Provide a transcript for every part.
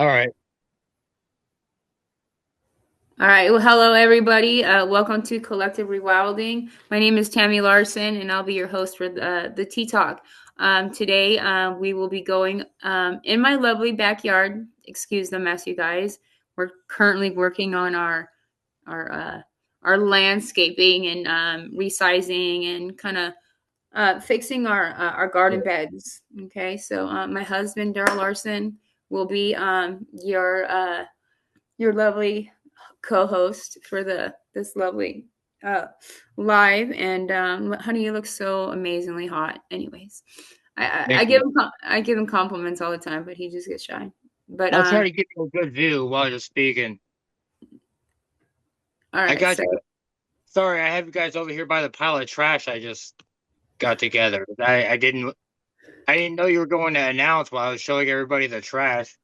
All right. All right. Well, hello, everybody. Welcome to Collective Rewilding. My name is Tammie Larson, and I'll be your host for the Tea Talk. Today, we will be going in my lovely backyard. Excuse the mess, you guys. We're currently working on our uh, our landscaping and resizing and kind of fixing our garden beds. Okay. So, my husband, Daryl Larson, will be your lovely co-host for the this lovely uh live. And honey, you look so amazingly hot. Anyways, I Thank give you. him I give him compliments all the time, but he just gets shy. But I'll try to give you a good view while you're speaking. all I right. got So you. Sorry, I have you guys over here by the pile of trash I just got together. I didn't know you were going to announce while I was showing everybody the trash.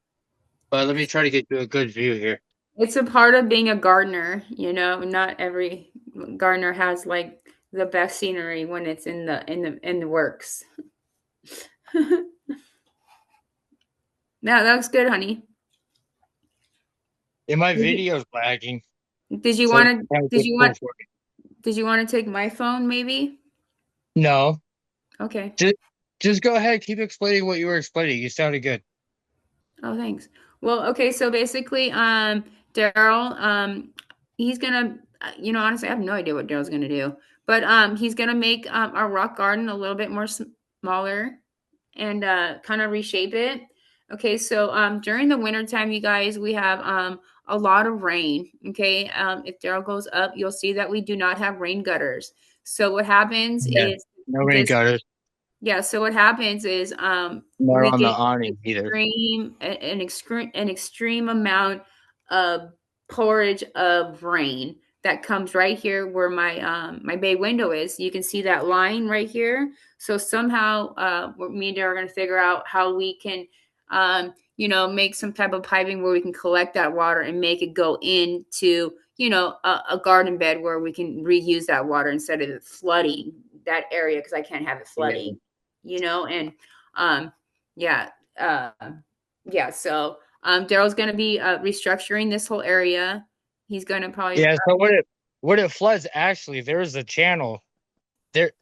But let me try to get you a good view here. it's a part of being a gardener. Not every gardener has like the best scenery when it's in the works. That looks good, honey. And my Did you video's lagging, did you so want it's to kind of did you difficult want for me. did you want to take my phone maybe? No, Okay. just just go ahead, keep explaining what you were explaining. You sounded good. Oh, thanks. Well, okay, so basically, Daryl, he's gonna, honestly, I have no idea what Daryl's gonna do, but he's gonna make our rock garden a little bit more smaller and kind of reshape it. Okay, so during the winter time, you guys, we have a lot of rain. Okay, if Daryl goes up, you'll see that we do not have rain gutters. So what happens Yeah. is No rain this gutters. yeah, so what happens is Not we on the get awning either. an extreme amount of porridge of rain that comes right here where my bay window is. You can see that line right here. So somehow me and Dara are going to figure out how we can make some type of piping where we can collect that water and make it go into a garden bed where we can reuse that water instead of it flooding that area because I can't have it Yeah. flooding, and um yeah uh yeah so Daryl's gonna be restructuring this whole area. He's gonna probably Yeah, so what it floods actually, there's a channel there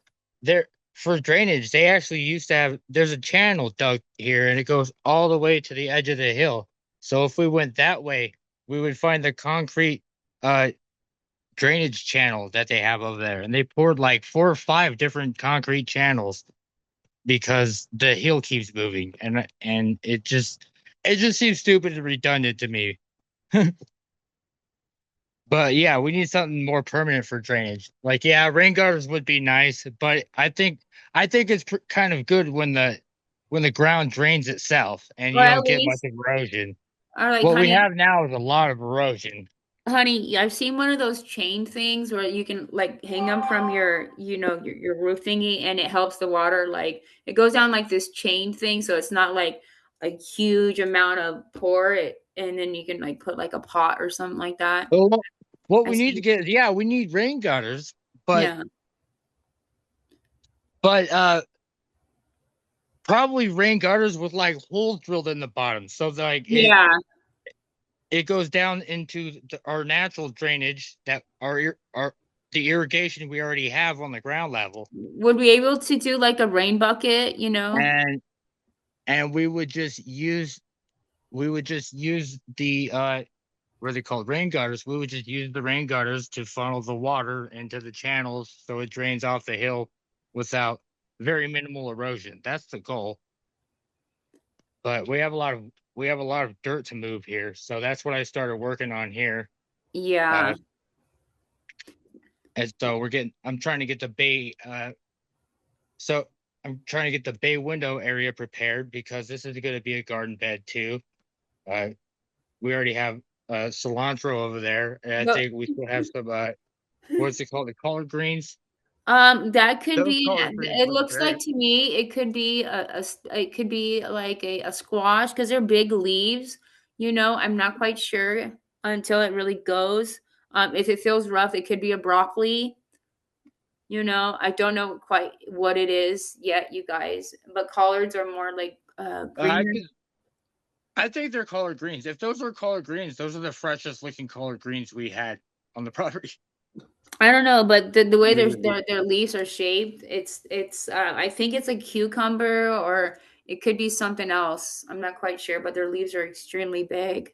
there for drainage. They actually used to have there's a channel dug here and it goes all the way to the edge of the hill. So if we went that way, we would find the concrete uh drainage channel that they have over there. And they poured like 4 or 5 different concrete channels because the hill keeps moving and it just seems stupid and redundant to me. But yeah, we need something more permanent for drainage. Like, yeah, rain gutters would be nice, but I think it's kind of good when the ground drains itself and or you at don't get much least erosion. or like What we honey have now is a lot of erosion. honey I've seen one of those chain things where you can like hang them from your roof thingy, and it helps the water, like it goes down like this chain thing, so it's not like a huge amount of pour it, and then you can like put like a pot or something like that. But what I we need to see. get, yeah, we need rain gutters, but Yeah. but probably rain gutters with like holes drilled in the bottom, so that, like Yeah. it goes down into our natural drainage that our the irrigation we already have on the ground level, Would we able to do like a rain bucket, and and we would just use the what are they called, rain gutters. We would just use the rain gutters to funnel the water into the channels so it drains off the hill without very minimal erosion. That's the goal. But we have a lot of dirt to move here, so that's what I started working on here. Uh, Yeah. and so I'm trying to get the bay. So I'm trying to get the bay window area prepared because this is going to be a garden bed too. Uh, we already have cilantro over there, and I But think we still have some. What's it called? The collard greens. that could Those be, collard greens it look looks like very. to me it could be it could be like a squash because they're big leaves. I'm not quite sure until it really goes. If it feels rough, it could be a broccoli. I don't know quite what it is yet, you guys, but collards are more like I greener. could. I think they're collard greens. If those are collard greens, those are the freshest looking collard greens we had on the property. I don't know, but the way Really good. their leaves are shaped, it's I think it's a cucumber or it could be something else. I'm not quite sure, but their leaves are extremely big.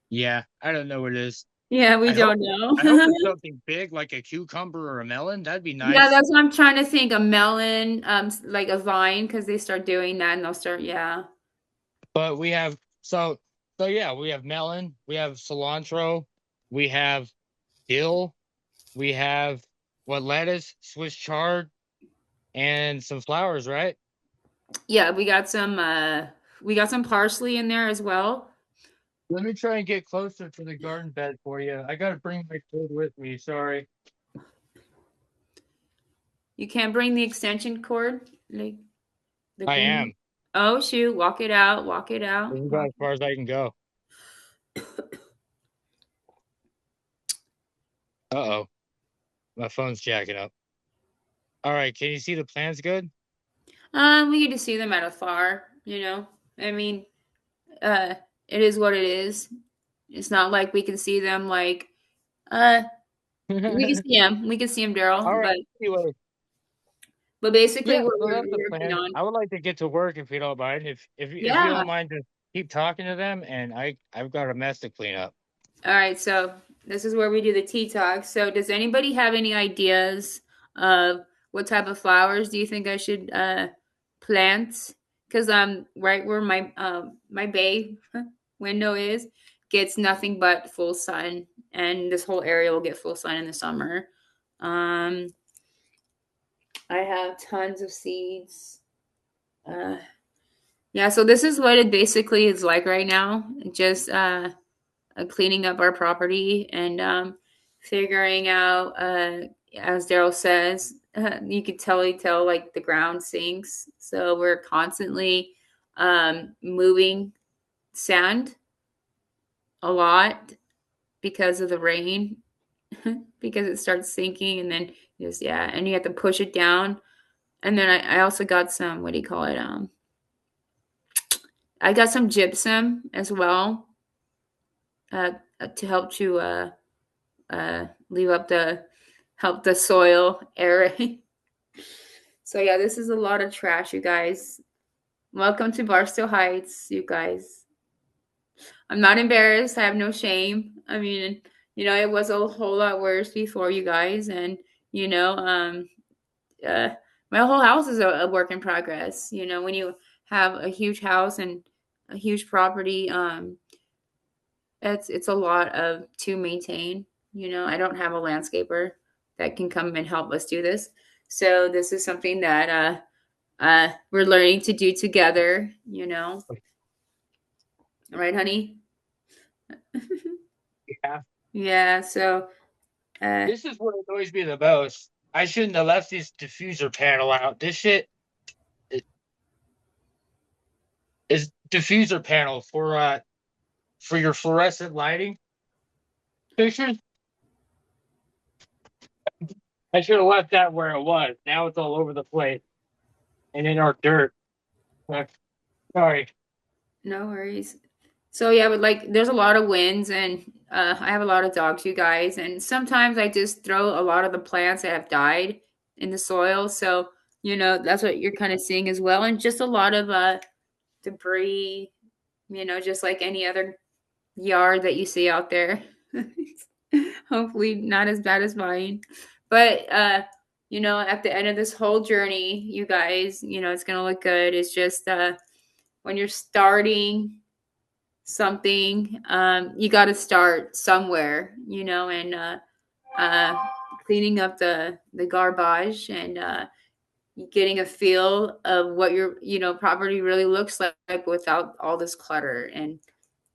Yeah, I don't know what it is. Yeah, we I hope don't I hope know. it's something big like a cucumber or a melon. That'd be Yeah, nice. that's what I'm trying to think. A melon, like a vine, because they start doing that and they'll start, yeah. But we have so yeah, we have melon, we have cilantro, we have dill, we have what lettuce, Swiss chard, and some flowers, right? Yeah, we got some parsley in there as well. Let me try and get closer to the garden bed for you. I gotta bring my food with me. Sorry. You can't bring the extension cord, like the I green one. am. Oh shoot, walk it out, walk it out. This is about as far as I can go. Uh-oh. My phone's jacking up. All right, can you see the plants good? We get to see them at afar, you know. I mean, uh, it is what it is. It's not like we can see them like, uh, we can see them. We can see them, All Daryl. right. Anyway, But basically, yeah, what so that's the we're working plan. on. I would like to get to work if you don't mind. If you Yeah. don't mind, just keep talking to them, and I've got a mess to clean up. All right. So this is where we do the tea talk. So does anybody have any ideas of what type of flowers do you think I should plant? Because right where my bay window is gets nothing but full sun, and this whole area will get full sun in the summer. Um, I have tons of seeds. Uh, yeah, so this is what it basically is like right now. Just cleaning up our property and figuring out, as Daryl says, you could tell like the ground sinks. So we're constantly moving sand a lot because of the rain, because it starts sinking and then just, yeah, and you have to push it down. And then I also got some, what do you call it? I got some gypsum as well uh, to help to leave up the help the soil aerate. So yeah, this is a lot of trash, you guys. Welcome to Barstow Heights, you guys. I'm not embarrassed. I have no shame. I mean, you know, it was a whole lot worse before, you guys, and you know, uh, my whole house is a work in progress. You know, when you have a huge house and a huge property, it's a lot of to maintain. You know, I don't have a landscaper that can come and help us do this. So this is something that we're learning to do together, you know. Right, honey? Yeah. Yeah, so uh This is what annoys me the most. I shouldn't have left this diffuser panel out. This shit is diffuser panel for your fluorescent lighting fixtures. I should have left that where it was. Now it's all over the place and in our dirt. Sorry. no worries. So yeah, but like there's a lot of winds and I have a lot of dogs, you guys, and sometimes I just throw a lot of the plants that have died in the soil. So, you know, that's what you're kind of seeing as well. And just a lot of debris, you know, just like any other yard that you see out there. Hopefully not as bad as mine. But you know, at the end of this whole journey, you guys, you know, it's gonna look good. It's just when you're starting something, you gotta start somewhere, you know, and uh cleaning up the garbage and getting a feel of what your, you know, property really looks like without all this clutter and,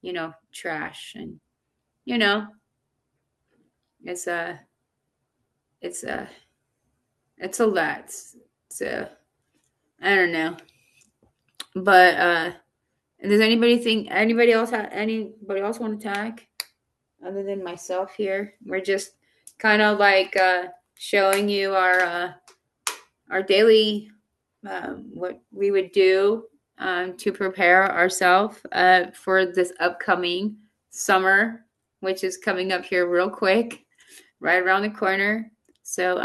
you know, trash and, you know, it's a it's a it's a lot. So I don't know. But does anybody else want to tag other than myself here? We're just kind of like showing you our daily what we would do to prepare ourselves for this upcoming summer, which is coming up here real quick, right around the corner. So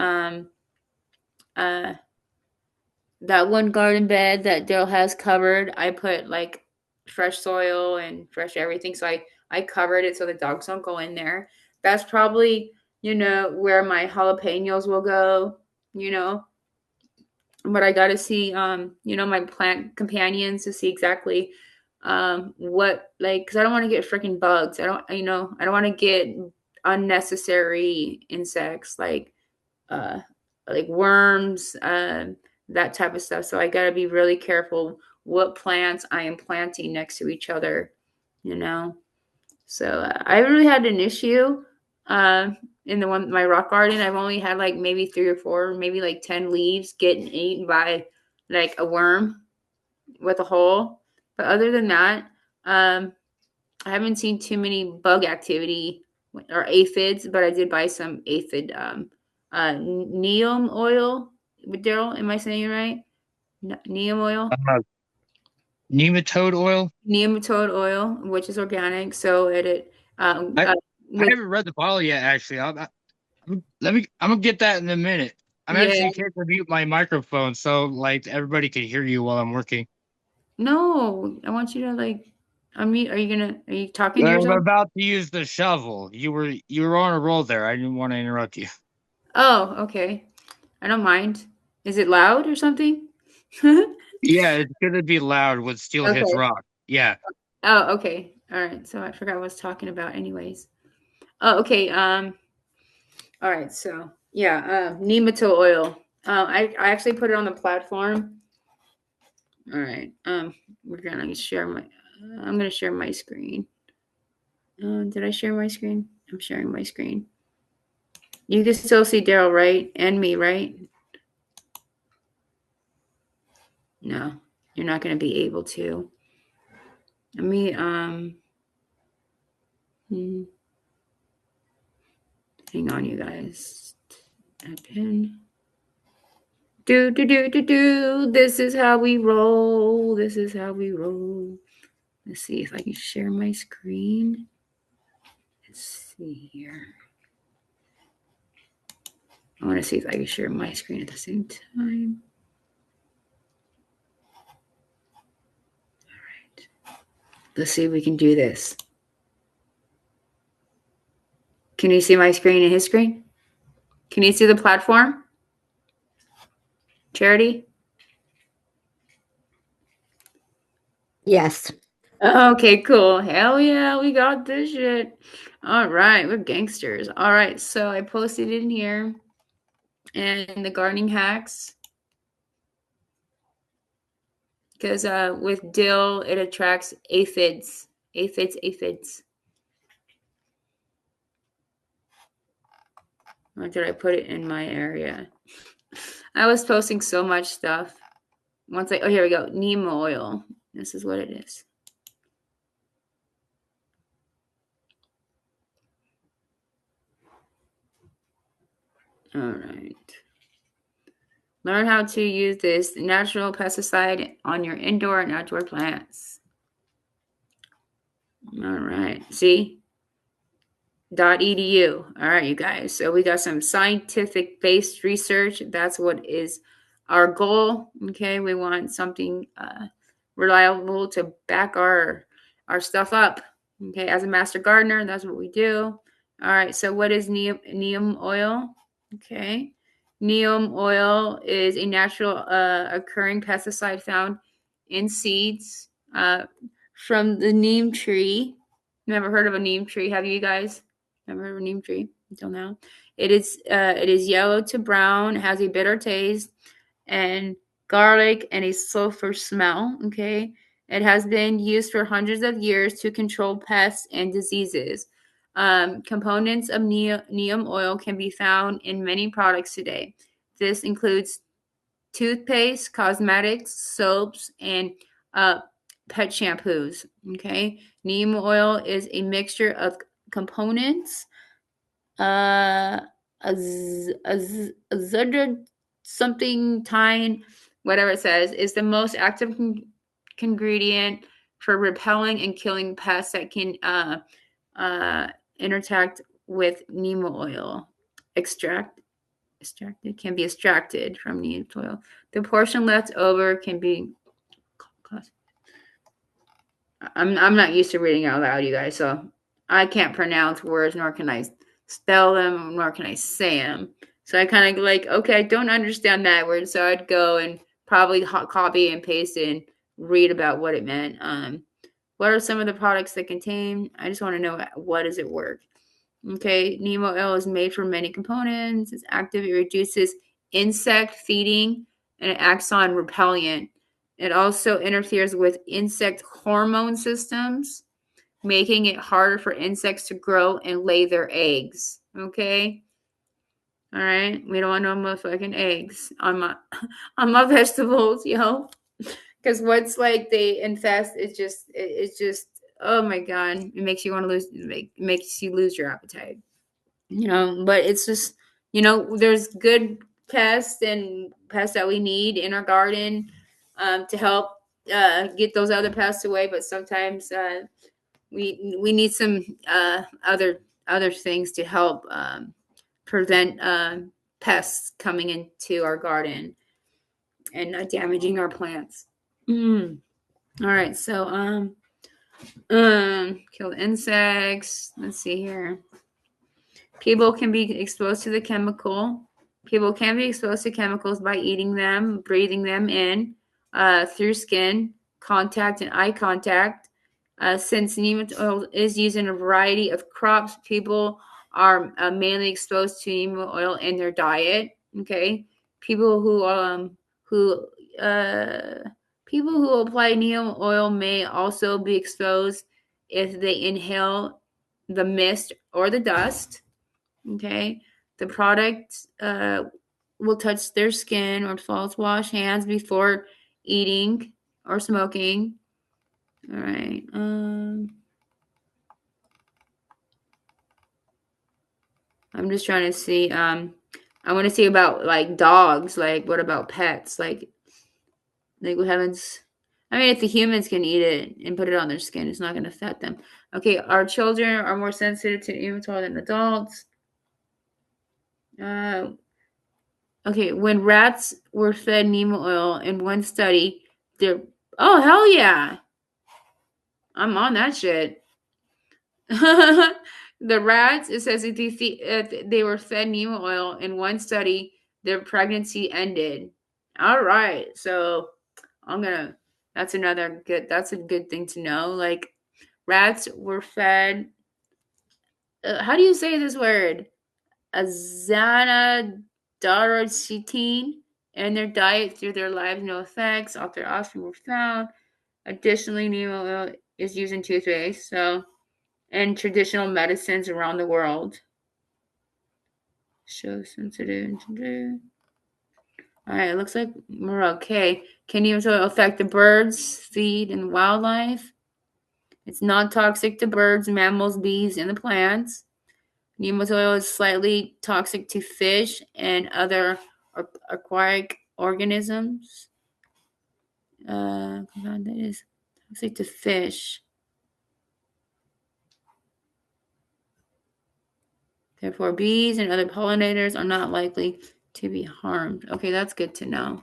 uh, that one garden bed that Daryl has covered, I put like fresh soil and fresh everything. So I covered it so the dogs don't go in there. That's probably, where my jalapenos will go, you know. But I got to see, my plant companions to see exactly what, like, because I don't want to get freaking bugs. I don't want to get unnecessary insects uh like worms, that type of stuff. So I got to be really careful what plants I am planting next to each other, you know. So I haven't really had an issue uh, in my rock garden. I've only had like maybe 3 or 4, maybe like 10 leaves getting eaten by like a worm with a hole. But other than that, um, I haven't seen too many bug activity or aphids. But I did buy some aphid neem oil. With Daryl, am I saying it right? Neem oil, Uh, Nematode oil. nematode oil, which is organic. So it I I with haven't read the bottle yet. Actually, let me. I'm gonna get that in a minute. I'm yeah. actually here to mute my microphone so like everybody can hear you while I'm working. No, I want you to like unmute. Are you talking to I'm yourself? about to use the shovel. You were on a roll there. I didn't want to interrupt you. Oh, okay. I don't mind. Is it loud or something? Yeah, it's gonna be loud when steel hits Okay. rock. Yeah. Oh, okay. All right. So I forgot what I was talking about anyways. Oh, okay. All right. So yeah, nematode oil. I actually put it on the platform. All right. We're gonna share my. I'm gonna share my screen. Did I share my screen? I'm sharing my screen. You can still see Daryl, right? And me, right? No, you're not going to be able to. Let me, hmm, hang on, you guys. Add pin. Do, do, do, do, do. This is how we roll. This is how we roll. Let's see if I can share my screen. Let's see here. I want to see if I can share my screen at the same time. All right. Let's see if we can do this. Can you see my screen and his screen? Can you see the platform? Charity? Yes. Okay, cool. Hell yeah, we got this shit. All right, we're gangsters. All right, so I posted it in here and the gardening hacks because with dill it attracts aphids. Aphids. Or did I put it in my area? I was posting so much stuff. Oh, here we go. Neem oil. This is what it is. All right. Learn how to use this natural pesticide on your indoor and outdoor plants. All right. See? .edu. All right, you guys. So we got some scientific based research. That's what is our goal. Okay, we want something reliable to back our stuff up. Okay, as a master gardener, that's what we do. All right. So what is neem oil? Okay, neem oil is a natural occurring pesticide found in seeds from the neem tree. Never heard of a neem tree, have you guys? Never heard of a neem tree until now. It is yellow to brown, has a bitter taste, and garlic and a sulfur smell. Okay, it has been used for hundreds of years to control pests and diseases. Components of neem oil can be found in many products today. This includes toothpaste, cosmetics, soaps, and uh, pet shampoos. Okay, neem oil is a mixture of components. Azudra something tine, whatever it says, is the most active ingredient for repelling and killing pests that can interact with neem oil. Extracted can be extracted from neem oil. The portion left over can be. I'm not used to reading out loud, you guys, so I can't pronounce words, nor can I spell them, nor can I say them. So I kind of like, okay, I don't understand that word, so I'd go and probably copy and paste it and read about what it meant. What are some of the products that contain? I just want to know what does it work. Okay, neem oil is made from many components. It's active. It reduces insect feeding and it acts on repellent. It also interferes with insect hormone systems, making it harder for insects to grow and lay their eggs. Okay. All right. We don't want no motherfucking eggs on my vegetables, yo. Because once like they infest, it's just oh my god, it makes you want to lose, makes you lose your appetite. But it's just there's good pests and pests that we need in our garden to help get those other pests away. But sometimes we need some other things to help prevent pests coming into our garden and damaging our plants. All right, so kill insects. Let's see here. People can be exposed to the chemical. People can be exposed to chemicals by eating them, breathing them in through skin contact and eye contact. Since neem oil is used in a variety of crops, people are mainly exposed to neem oil in their diet. Okay, people who apply neem oil may also be exposed if they inhale the mist or the dust. Okay, the product will touch their skin or falls. Wash hands before eating or smoking. All right. I'm just trying to see. I want to see about like dogs. Like, what about pets? Like what happens? I mean, if the humans can eat it and put it on their skin, it's not going to affect them. Okay, our children are more sensitive to neem oil than adults. Okay, when rats were fed neem oil in one study, oh hell yeah, I'm on that shit. The rats, it says if they were fed neem oil in one study, their pregnancy ended. All right, so that's a good thing to know. Like, rats were fed. How do you say this word? Azanadarocetine and their diet through their lives. No effects off their offspring were found. Additionally, neem oil is used in toothpaste, and traditional medicines around the world. Show sensitive. All right, it looks like we're okay. Can neem oil affect the birds, feed, and wildlife? It's non-toxic to birds, mammals, bees, and the plants. Neem oil is slightly toxic to fish and other aquatic organisms. That is toxic to fish. Therefore, bees and other pollinators are not likely to be harmed. Okay, that's good to know.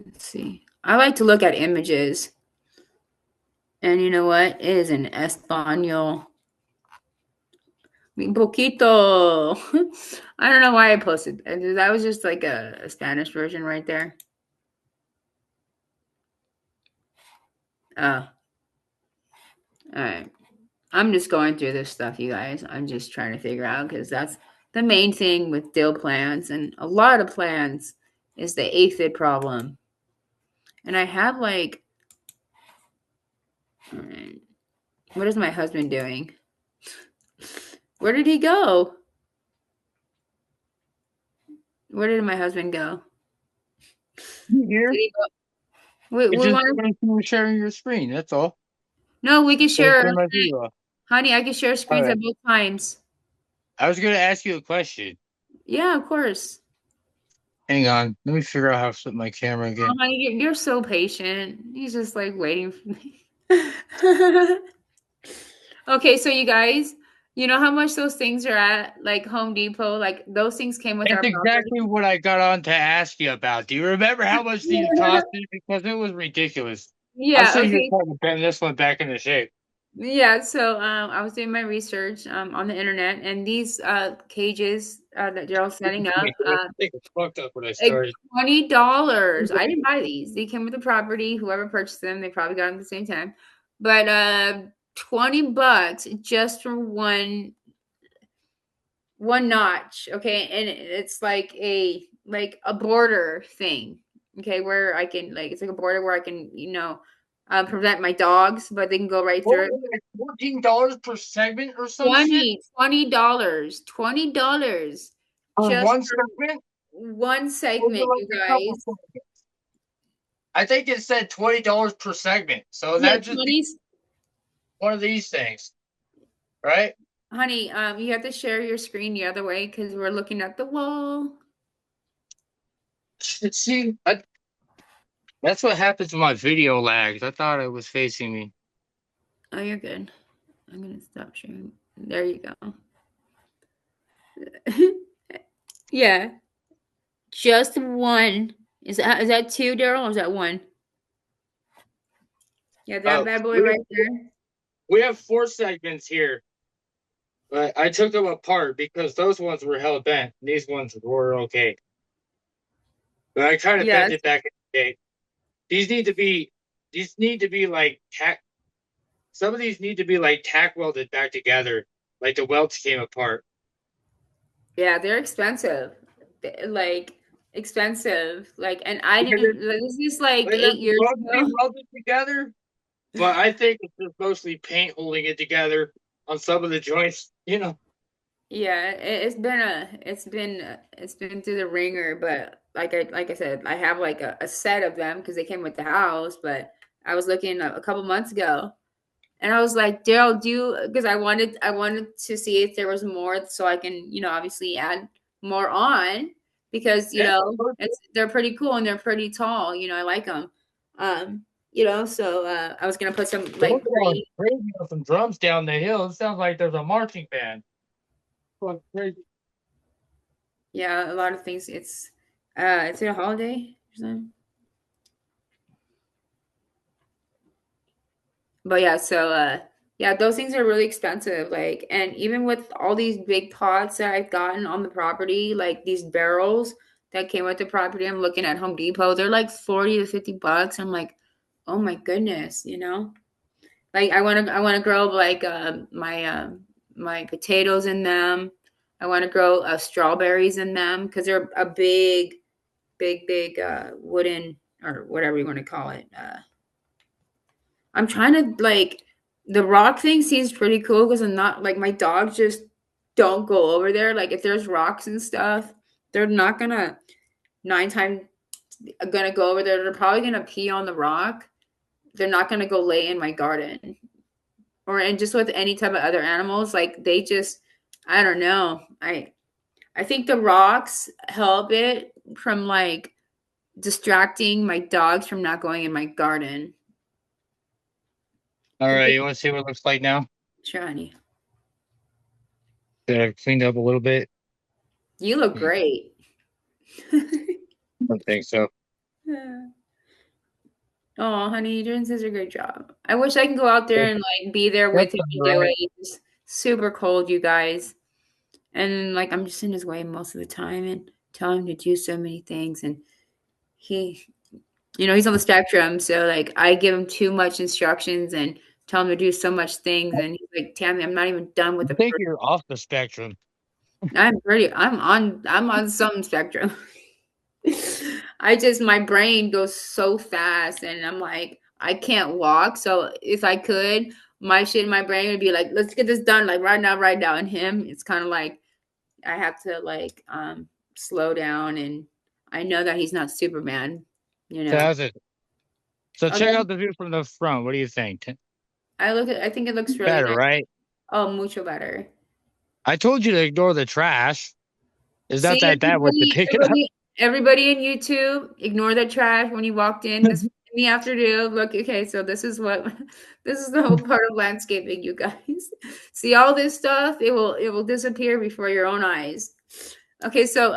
Let's see. I like to look at images. And you know what? It is in Espanol. Mi poquito. I don't know why I posted. That was just like a Spanish version right there. Oh. All right. I'm just going through this stuff, you guys. I'm just trying to figure out, because that's the main thing with dill plants and a lot of plants is the aphid problem. And I have like, all right. What is my husband doing? Where did he go? Where did my husband go? Here. Did he go? We Just want sharing your screen. That's all. No, we can share. My Honey, I can share screens at both times. I was going to ask you a question. Yeah, of course. Hang on. Let me figure out how to flip my camera Oh, again. honey, you're so patient. He's just like waiting for me. Okay, so you guys, you know how much those things are at, like Home Depot? Like those things came with That's our property. exactly what I got on to ask you about. Do you remember how much these cost me? Because it was ridiculous. I'm Yeah, sitting here okay. trying to bend this one back into shape. Yeah, so I was doing my research on the internet, and these cages that they're all setting up, I think it's fucked up when I like started. $20. I didn't buy these. They came with the property. Whoever purchased them, they probably got them at the same time. But $20 just for one notch, okay? And it's like a border thing, okay, where I can like it's like a border where I can, prevent my dogs, but they can go right What through it. was it, like $14 per segment or some shit? $20 On just one for segment? one Or was it segment, like you a couple guys. segments? I think it said $20 per segment. So Yeah, that just be 20. one of these things, right? Honey, you have to share your screen the other way because we're looking at the wall. See, that's what happens when my video lags. I thought it was facing me. Oh, you're good. I'm gonna stop sharing. There you go. Yeah, just one. Is that two, Daryl, or is that one? Yeah, that Oh, bad boy right there. we have 4 segments here, but I took them apart because those ones were hell bent. And these ones were okay. But I kind of bent Yes. it back in the day. These need to be like tack. Some of these need to be like tack welded back together, like the welds came apart. Yeah, they're expensive. Like expensive. Like, and I Because didn't. Like, this is like they're 8 years supposed to be ago. welded together, but I think it's just mostly paint holding it together on some of the joints. Yeah, it's been through the ringer, but like I said, I have like a set of them because they came with the house. But I was looking a couple months ago, and I was like, Daryl, because I wanted to see if there was more, so I can obviously add more on because Yeah, they're pretty cool and they're pretty tall. I like them. So I was gonna put some they're like going green. crazy on some drums down the hill. It sounds like there's a marching band. Going crazy. Yeah, a lot of things. It's a holiday or something. But yeah, so yeah, those things are really expensive. Like, and even with all these big pots that I've gotten on the property, like these barrels that came with the property, I'm looking at Home Depot, they're like 40 to $50. I'm like, oh my goodness. Like I wanna grow like my potatoes in them. I want to grow strawberries in them because they're a big wooden or whatever you want to call it. I'm trying to like the rock thing seems pretty cool because I'm not like my dogs just don't go over there. Like if there's rocks and stuff, they're not gonna 9 times gonna go over there. They're probably gonna pee on the rock. They're not gonna go lay in my garden. Or and just with any type of other animals, like they just I don't know. I think the rocks help it from like distracting my dogs from not going in my garden. All Cause right, you want to see what it looks like now? sure, honey. That I've cleaned up a little bit. You look I great. don't think so. Oh, honey, you're doing such a great job. I wish I can go out there and like be there That's with him and all do right. it. It's super cold, you guys. And like I'm just in his way most of the time and tell him to do so many things. And he, he's on the spectrum. So like I give him too much instructions and tell him to do so much things. And he's like, Tammy, I'm not even done with I the think you're off the spectrum. I'm on some spectrum. My brain goes so fast and I'm like, I can't walk. So if I could, my shit in my brain would be like, let's get this done, like right now, right now. And him, it's kind of like I have to like slow down and I know that he's not Superman, you So know. how's it? So check Okay. out the view from the front. What do you think? I think it looks really Better, nice. right? Oh, mucho better. I told you to ignore the trash. It's not See, that bad once you pick it up. Everybody in YouTube, ignore the trash when you walked in this in the afternoon. Look, okay, so this is what this is the whole part of landscaping, you guys. See all this stuff, it will disappear before your own eyes. Okay, so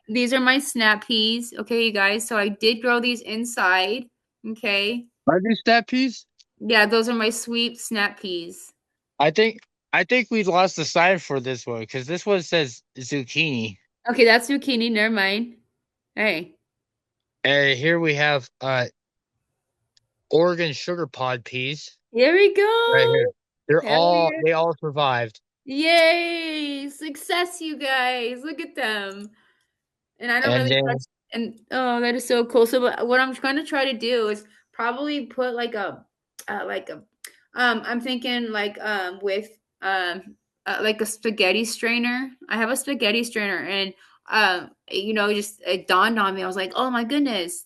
these are my snap peas. Okay, you guys. So I did grow these inside. Okay. Are these that piece? Yeah, those are my sweet snap peas. I think I think we lost the sign for this one because this one says zucchini. Okay, that's zucchini. Never mind. Hey, And here we have Oregon sugar pod peas here we right go. here. Hell yeah. They all survived. Yay! Success, you guys. Look at them. And I don't And really touch then and oh, that is so cool. So what I'm trying to try to do is probably put like a I'm thinking with like a spaghetti strainer. I have a spaghetti strainer and just it dawned on me. I was like, "Oh my goodness,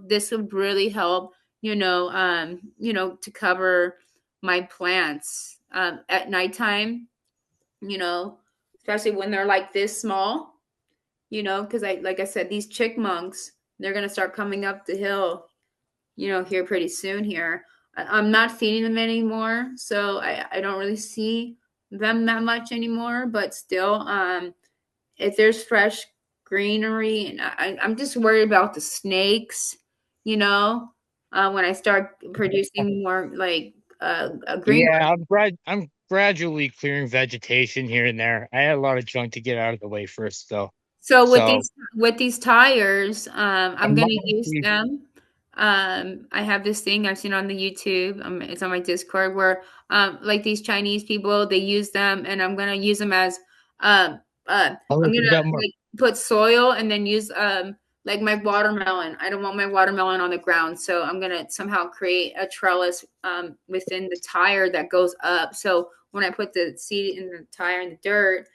this would really help, to cover my plants at nighttime, you know, especially when they're like this small." Because like I said, these chickmunks, they're gonna start coming up the hill, here pretty soon here. I'm not feeding them anymore, so I don't really see them that much anymore, but still, if there's fresh greenery, and I'm just worried about the snakes, when I start producing more like green. yeah, I'm gradually clearing vegetation here and there. I had a lot of junk to get out of the way first, though. So with So these tires, I'm I'm not gonna use actually- them. I have this thing I've seen on the YouTube. It's on my Discord where like these Chinese people, they use them, and I'm gonna use them as I'll I'm look at gonna that more. like put soil and then use like my watermelon. I don't want my watermelon on the ground, so I'm gonna somehow create a trellis within the tire that goes up. So when I put the seed in the tire in the dirt,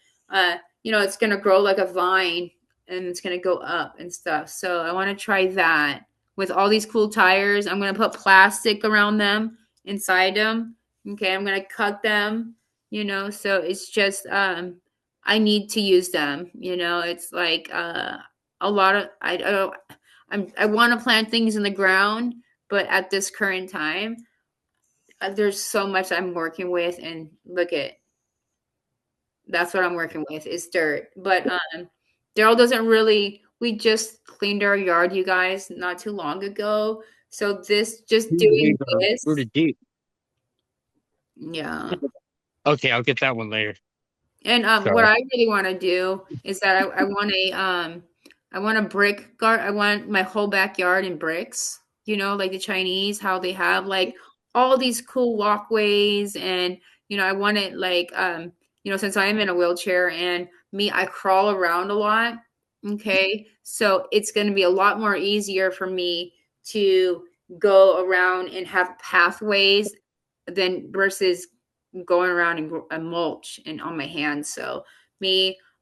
it's going to grow like a vine and it's going to go up and stuff. So I want to try that with all these cool tires. I'm going to put plastic around them, inside them. Okay. I'm going to cut them, so it's just, I need to use them, it's like, a lot of, I want to plant things in the ground, but at this current time, there's so much I'm working with, and look at that's what I'm working with is dirt. But Daryl doesn't really. We just cleaned our yard, you guys, not too long ago. So this just doing These are this, rooted deep. yeah. Okay, I'll get that one later. And what Sorry. I really want to do is that I want a brick guard. I want my whole backyard in bricks. Like the Chinese, how they have like all these cool walkways, and I want it like since I am in a wheelchair and I crawl around a lot. Okay, so it's going to be a lot more easier for me to go around and have pathways than versus going around and mulch and on my hands. So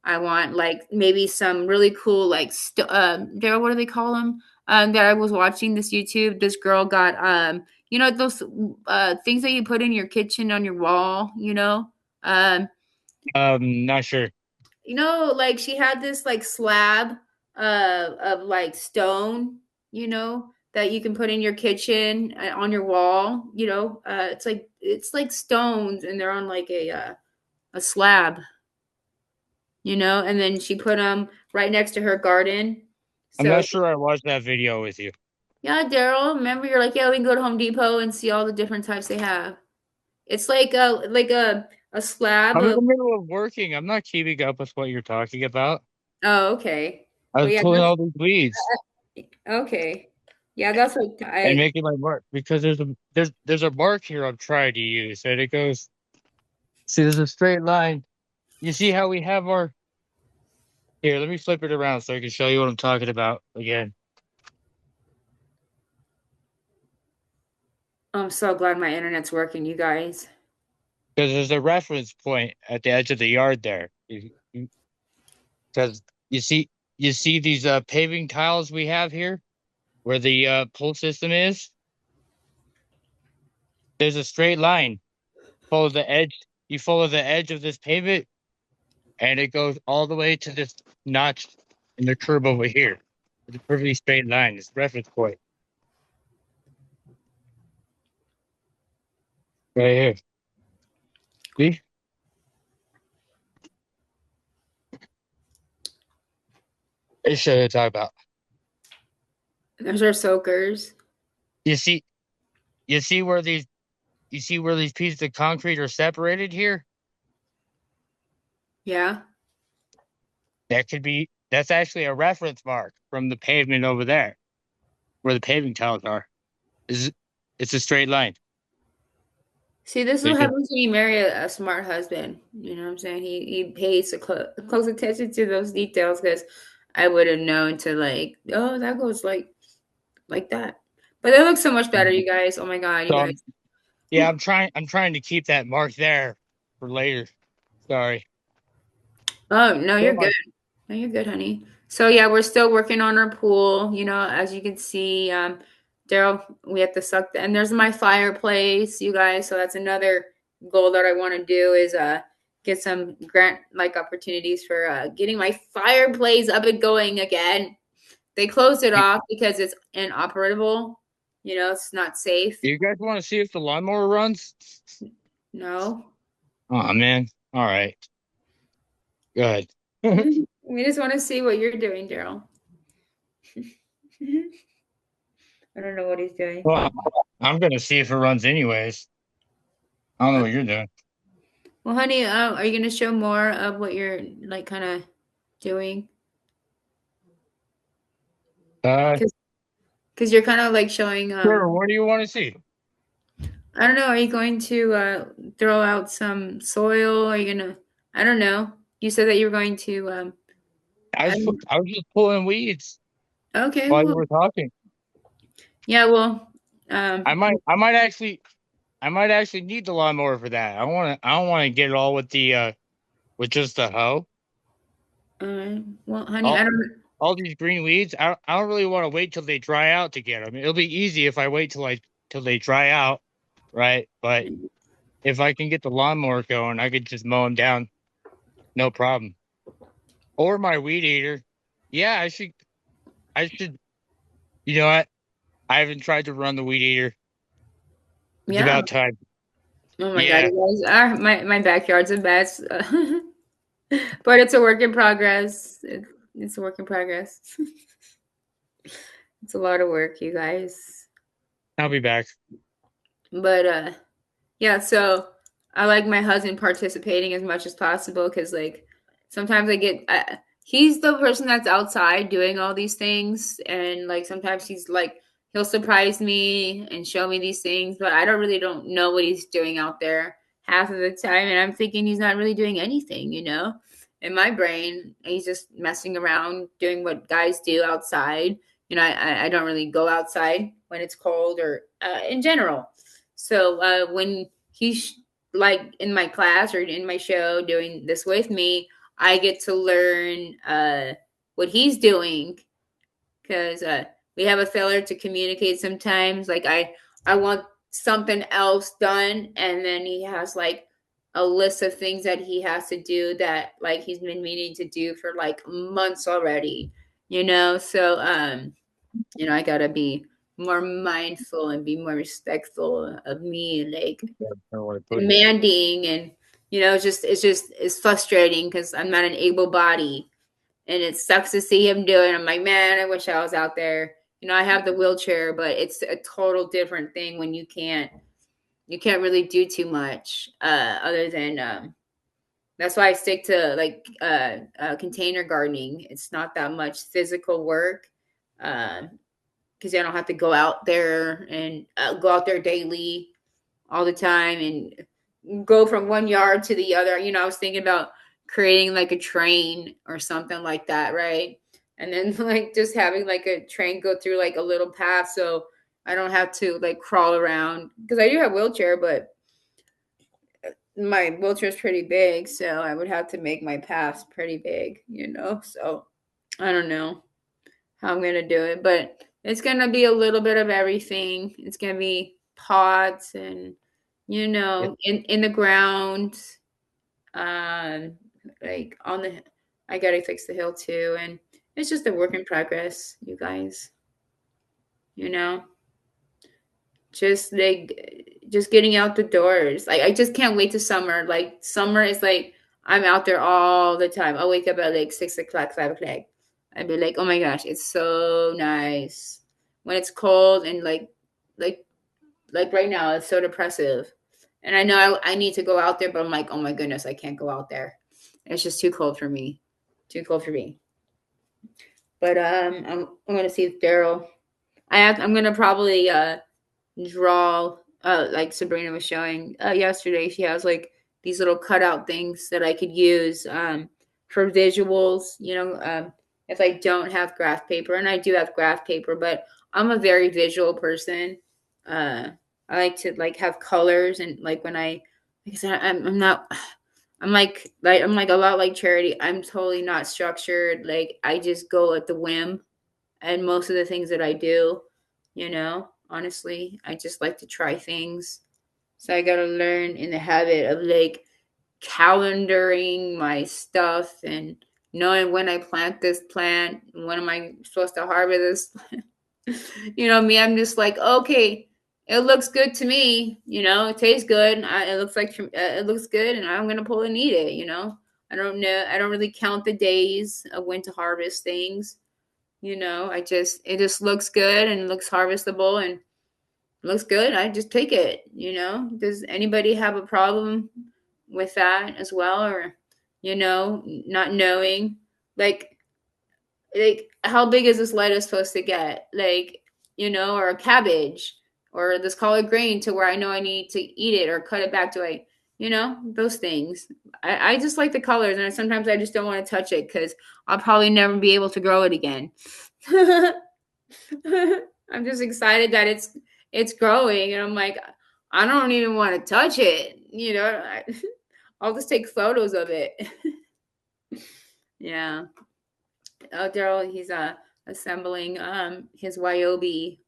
I want like maybe some really cool like Daryl, what do they call them? That I was watching this YouTube. This girl got those things that you put in your kitchen on your wall. Um, Not sure. like she had this like slab of like stone, that you can put in your kitchen on your wall. It's like stones, and they're on like a slab, and then she put them right next to her garden. I'm So not sure I watched that video with you. yeah, Daryl, remember you're like, yeah, we can go to Home Depot and see all the different types they have. It's like a slab I'm in of. the middle of working. I'm not keeping up with what you're talking about. Oh, okay. I Well, was yeah, pulling all these weeds okay. Yeah, that's what and I. making my mark because there's a mark here I'm trying to use, and it goes. See, there's a straight line. You see how we have our here? Let me flip it around so I can show you what I'm talking about again. I'm so glad my internet's working, you guys. Because there's a reference point at the edge of the yard there. Because you see these paving tiles we have here where the pull system is. There's a straight line. Follow the edge. You follow the edge of this pavement, and it goes all the way to this notch and the curb over here. It's a perfectly straight line. It's reference point. Right here. See? This show to talk about. Those are soakers. You see where these pieces of concrete are separated here? Yeah. That's actually a reference mark from the pavement over there, where the paving tiles are. It's a straight line. See, this is So what happens when you marry a smart husband. You know what I'm saying? He pays close attention to those details, because I would have known to like, oh, that goes like that. But it looks so much better, you guys. Oh my God, you guys. Yeah, I'm trying to keep that mark there for later. Sorry. Oh, no, you're good. No, you're good, honey. So yeah, we're still working on our pool. You know, as you can see, Daryl, we have to suck and there's my fireplace, you guys. So that's another goal that I want to do is get some grant like opportunities for getting my fireplace up and going again. They closed it off because it's inoperable. You know, it's not safe. You guys want to see if the lawnmower runs? No. Oh man. All right. Good. We just want to see what you're doing, Daryl. I don't know what he's doing. Well, I'm gonna see if it runs anyways. I don't know what you're doing. Well, honey, are you gonna show more of what you're like kind of doing? Because you're kind of like showing. Sure. What do you want to see? I don't know. Are you going to throw out some soil? Are you gonna? I don't know. You said that you were going to. I was just pulling weeds Okay. while Well, you were talking. yeah. Well. I might actually need the lawnmower for that. I don't want to get it all with just the hoe. Well, honey, I don't. All these green weeds. I don't really want to wait till they dry out to get them. It'll be easy if I wait till they dry out, right? But if I can get the lawnmower going, I could just mow them down, no problem. Or my weed eater. Yeah, I should. You know what? I haven't tried to run the weed eater. It's Yeah. about time. Oh my God, you guys! My backyard's a mess, but it's a work in progress. It's a work in progress. It's a lot of work, you guys. I'll be back. But yeah, so I like my husband participating as much as possible, because like sometimes he's the person that's outside doing all these things, and like sometimes he'll surprise me and show me these things, but I don't know what he's doing out there half of the time, and I'm thinking he's not really doing anything, you know. In my brain, he's just messing around doing what guys do outside. You know, I don't really go outside when it's cold or in general. So when he's like in my class or in my show doing this with me, I get to learn what he's doing, because we have a failure to communicate sometimes. Like I want something else done, and then he has like a list of things that he has to do that like he's been meaning to do for like months already, you know. So you know, I gotta be more mindful and be more respectful of me, like demanding, and you know, it's frustrating because I'm not an able body, and it sucks to see him do it. I'm like, man, I wish I was out there. You know, I have the wheelchair, but it's a total different thing when you can't really do too much other than that's why I stick to like container gardening. It's not that much physical work. Because I don't have to go out there and go out there daily all the time and go from one yard to the other. You know, I was thinking about creating like a train or something like that, right? And then like just having like a train go through like a little path, so I don't have to like crawl around, because I do have a wheelchair, but my wheelchair is pretty big, so I would have to make my paths pretty big, you know. So I don't know how I'm gonna do it, but it's gonna be a little bit of everything. It's gonna be pots and, you know, in the ground, like on the. I gotta fix the hill too, and it's just a work in progress, you guys. You know, just getting out the doors. Like I just can't wait to summer. Like summer is like I'm out there all the time. I'll wake up at like 6 o'clock, 5 o'clock. I'd be like, oh my gosh, it's so nice when it's cold and like right now it's so depressive. And I know I need to go out there, but I'm like, oh my goodness, I can't go out there. It's just too cold for me. Too cold for me. But I'm gonna see if Daryl. I'm gonna probably draw like Sabrina was showing yesterday. She has like these little cutout things that I could use for visuals. If I don't have graph paper, and I do have graph paper, but I'm a very visual person. I like to like have colors and like when like I said, I'm not. I'm like a lot like Charity. I'm totally not structured. Like I just go at the whim, and most of the things that I do, honestly, I just like to try things. So I gotta learn in the habit of like calendaring my stuff and knowing when I plant this plant, when am I supposed to harvest this. Me, I'm just like, okay, it looks good to me. It tastes good. It looks like it looks good, and I'm gonna pull and eat it. I don't know. I don't really count the days of when to harvest things. It just looks good and looks harvestable and looks good. I just take it. Does anybody have a problem with that as well, or not knowing like how big is this lettuce supposed to get, or a cabbage or this collard green to where I know I need to eat it or cut it back to those things. I just like the colors, and sometimes I just don't want to touch it because I'll probably never be able to grow it again. I'm just excited that it's growing, and I'm like, I don't even want to touch it. I'll just take photos of it. Yeah. Oh, Daryl, he's assembling his YOB.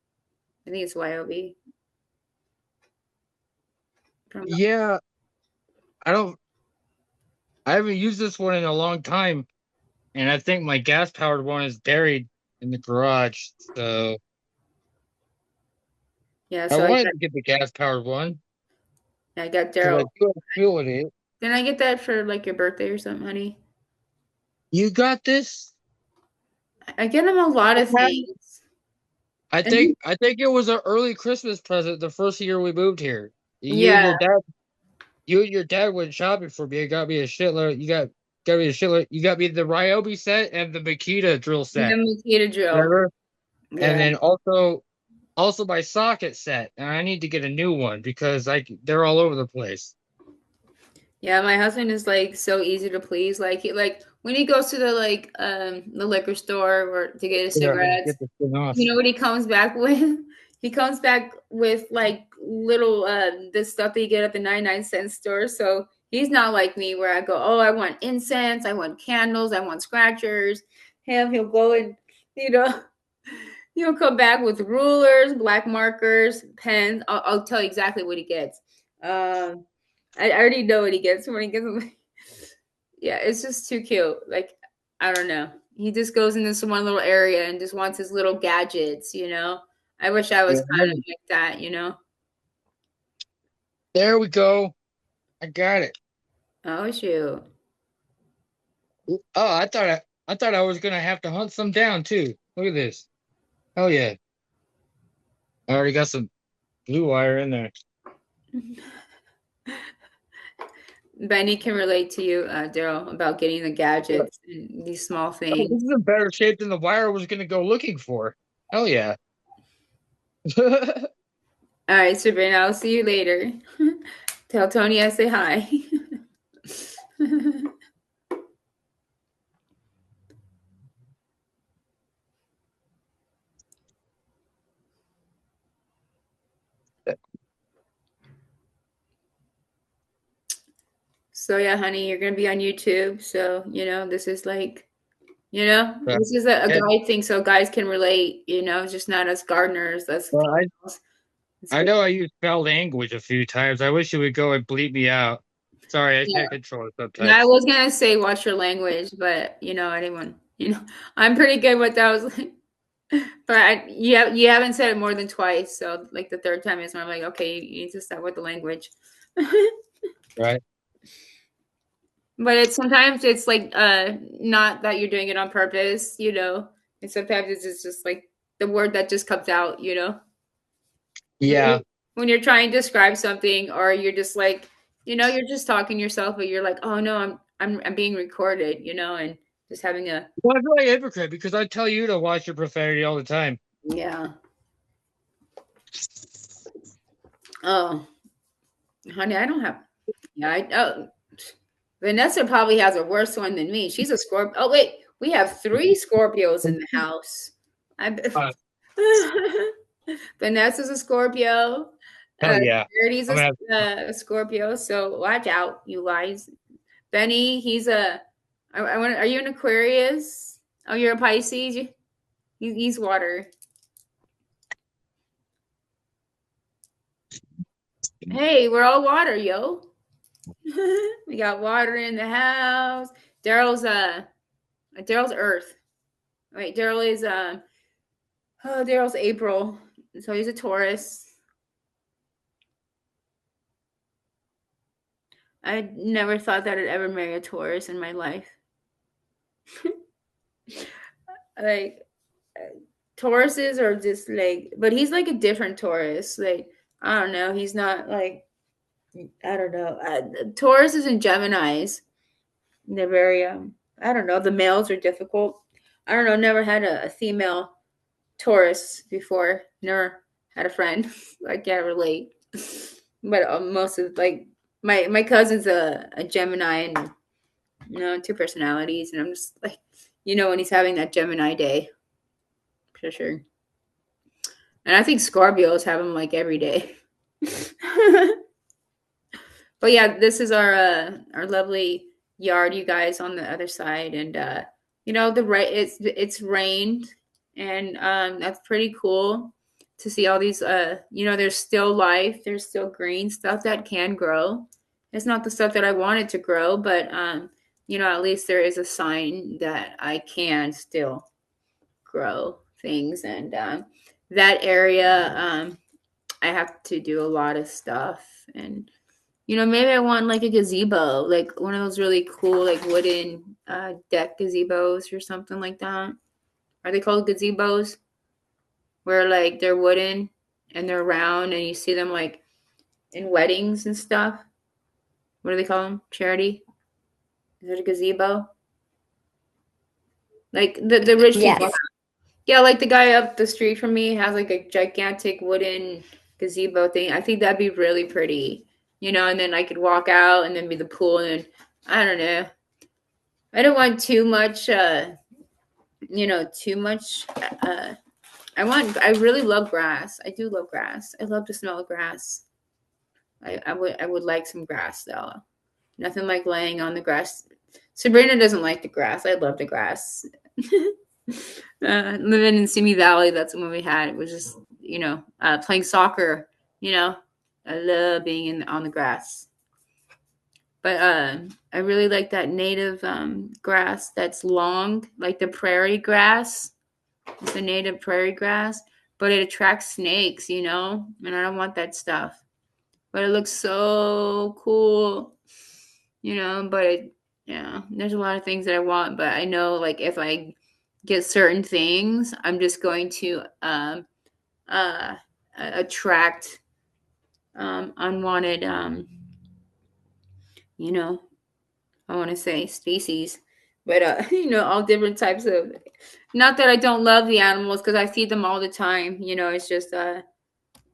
I think it's YOB. Yeah, I haven't used this one in a long time, and I think my gas powered one is buried in the garage. So yeah, I so wanted to get the gas powered one I got because Daryl. I feel feeling it. Didn't I get that for like your birthday or something, honey? You got this? I get him a lot of Okay. things. I think it was an early Christmas present the first year we moved here. You and Yeah, your dad went shopping for me. You got me a shitload. Got me a shitload. You got me the Ryobi set and the Makita drill the set. Makita drill. Remember? And Yeah. then also my socket set. And I need to get a new one because they're all over the place. Yeah, my husband is like so easy to please. Like when he goes to the liquor store or to get his Yeah, cigarettes, get this thing off. you know what he comes back with? He comes back with like little the stuff that you get at the 99-cent store. So he's not like me where I go, oh, I want incense, I want candles, I want scratchers. He'll go and you know he'll come back with rulers, black markers, pens. I'll tell you exactly what he gets. I already know what he gets when he gets. Yeah, it's just too cute. Like I don't know. He just goes in this one little area and just wants his little gadgets. I wish I was kind of like that. There we go. I got it. Oh shoot. Oh, I thought I was gonna have to hunt some down too. Look at this. Oh yeah. I already got some blue wire in there. Benny can relate to you, Daryl, about getting the gadgets and these small Oh, things. this is in better shape than the wire I was gonna go looking for. Hell yeah. All right, Sabrina, I'll see you later. Tell Tony I say hi. So yeah, honey, you're gonna be on YouTube. So this is like, this is a guide thing, so guys can relate. It's just not us gardeners. Well, I know I used foul language a few times. I wish you would go and bleep me out. Sorry, I can't control it And I sometimes. was gonna say watch your language, but I didn't want. I'm pretty good with those. But you haven't said it more than twice. So like the third time is when I'm like, okay, you need to start with the language. Right. But sometimes it's like not that you're doing it on purpose, and sometimes it's just like the word that just comes out, Yeah. when you're trying to describe something, or you're just like, you're just talking to yourself, but you're like, oh no, I'm being recorded, and just having a Well, I feel like a hypocrite because I tell you to watch your profanity all the time. yeah. Oh, honey, I don't have. Yeah, Vanessa probably has a worse one than me. She's a Scorpio. Oh wait, we have 3 Scorpios in the house. Uh, Vanessa's a Scorpio. Hell yeah. Charity's I'm gonna have, a Scorpio. So watch out, you guys. Benny, he's a. I want. Are you an Aquarius? Oh, you're a Pisces. He's water. Hey, we're all water, yo. We got water in the house. Daryl's Earth. Wait, Daryl is Daryl's April, so he's a Taurus. I never thought that I'd ever marry a Taurus in my life. Like Tauruses are just like, but he's like a different Taurus. Like I don't know, he's not like I don't know. Tauruses and Geminis, they're very I don't know. The males are difficult. I don't know. Never had a female Taurus before. Never had a friend. I can't relate. But most of like my cousin's a Gemini, and 2 personalities, and I'm just like, when he's having that Gemini day, for sure. And I think Scorpios have them like every day. But yeah, this is our lovely yard, you guys, on the other side, and it's rained, and that's pretty cool to see all these. There's still life, there's still green stuff that can grow. It's not the stuff that I wanted to grow, but at least there is a sign that I can still grow things, and that area, I have to do a lot of stuff, and maybe I want like a gazebo, like one of those really cool, like wooden deck gazebos or something like that. Are they called gazebos? Where like they're wooden and they're round, and you see them like in weddings and stuff. What do they call them? Charity? Is it a gazebo? Like the rich people. Yes. Yeah, like the guy up the street from me has like a gigantic wooden gazebo thing. I think that'd be really pretty, and then I could walk out and then be the pool, and then, I don't know. I don't want too much, too much. I really love grass. I do love grass. I love the smell of grass. I would like some grass though. Nothing like laying on the grass. Sabrina doesn't like the grass. I love the grass. Living in Simi Valley, that's when we had. It was just, playing soccer. I love being on the grass. But I really like that native grass that's long, like the prairie grass. It's a native prairie grass, but it attracts snakes, and I don't want that stuff. But it looks so cool, but there's a lot of things that I want, but I know like if I get certain things, I'm just going to attract unwanted I want to say species, but all different types of, not that I don't love the animals, because I feed them all the time. It's just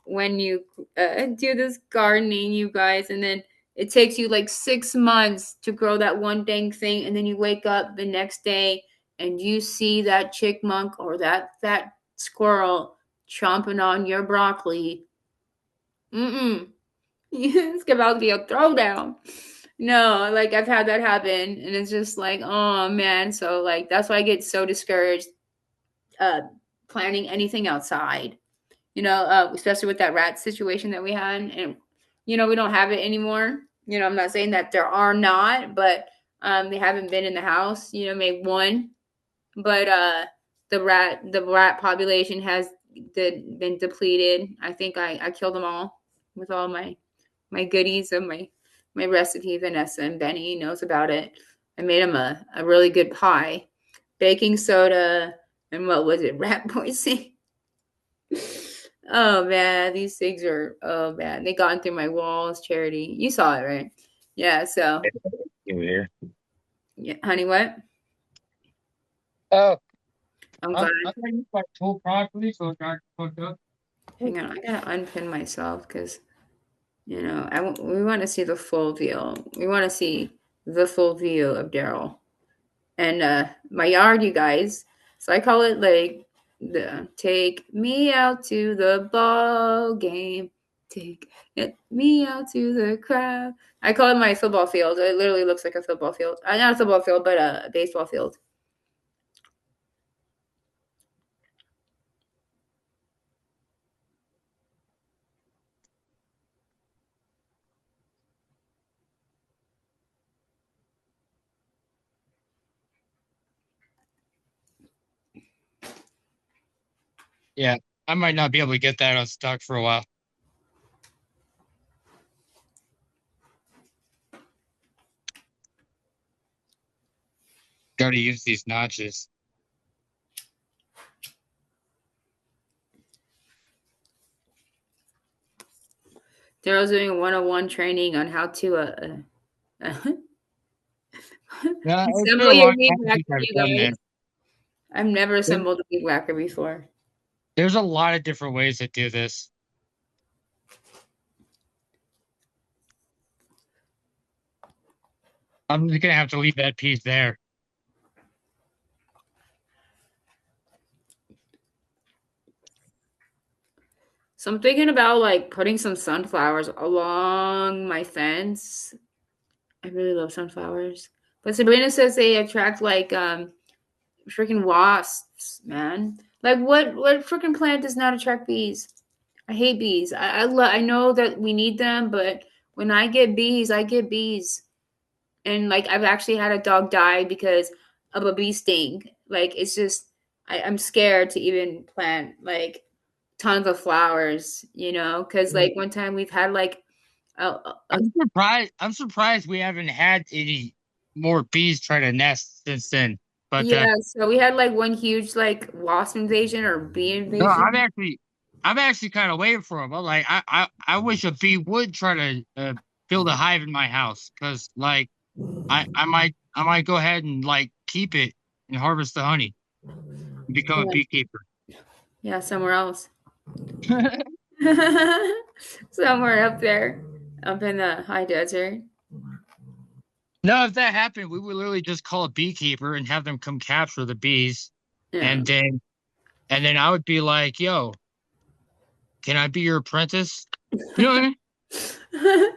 when you do this gardening, you guys, and then it takes you like 6 months to grow that one dang thing, and then you wake up the next day and you see that chickmunk or that squirrel chomping on your broccoli. It's about to be a throwdown. No, like I've had that happen, and it's just like, oh man. So like that's why I get so discouraged planting anything outside. Especially with that rat situation that we had, and we don't have it anymore. I'm not saying that there are not, but they haven't been in the house. Maybe one but the rat population has been depleted. I think I killed them all with all my goodies of my recipe. Vanessa and Benny knows about it. I made him a really good pie, baking soda, and what was it, rat poison. Oh man, these things are, oh man, they got through my walls. Charity, you saw it, right? Yeah. So Here. yeah, honey, what? Oh, I'm I'm glad. gonna use my tool properly so it's not hooked up. Hang on, I gotta unpin myself because we want to see the full view. We want to see the full view of Daryl and my yard, you guys. So I call it like the take me out to the ball game. Take me out to the crowd. I call it my football field. It literally looks like a football field. Not a football field, but a baseball field. Yeah, I might not be able to get that unstuck for a while. Got to use these notches. Daryl's doing a 101 training on how to Yeah, it's been assemble a your long weed time since whacker, I've you done guys. that. I've never assembled a weed whacker before. There's a lot of different ways to do this. I'm just gonna have to leave that piece there. So I'm thinking about like putting some sunflowers along my fence. I really love sunflowers. But Sabrina says they attract like freaking wasps, man. Like what freaking plant does not attract bees? I hate bees. I know that we need them, but when I get bees, I get bees. And like I've actually had a dog die because of a bee sting. Like it's just I'm scared to even plant like tons of flowers, because like one time we've had like a I'm surprised. I'm surprised we haven't had any more bees try to nest since then. But yeah, so we had like one huge like wasp invasion or bee no, invasion. I'm actually kind of waiting for them. I'm like, I wish a bee would try to build a hive in my house because like I might go ahead and like keep it and harvest the honey and become a Yeah, beekeeper. yeah, somewhere else. Somewhere up there, up in the high desert. No, if that happened, we would literally just call a beekeeper and have them come capture the bees, Yeah. and then I would be like, "Yo, can I be your apprentice?" You know what I mean?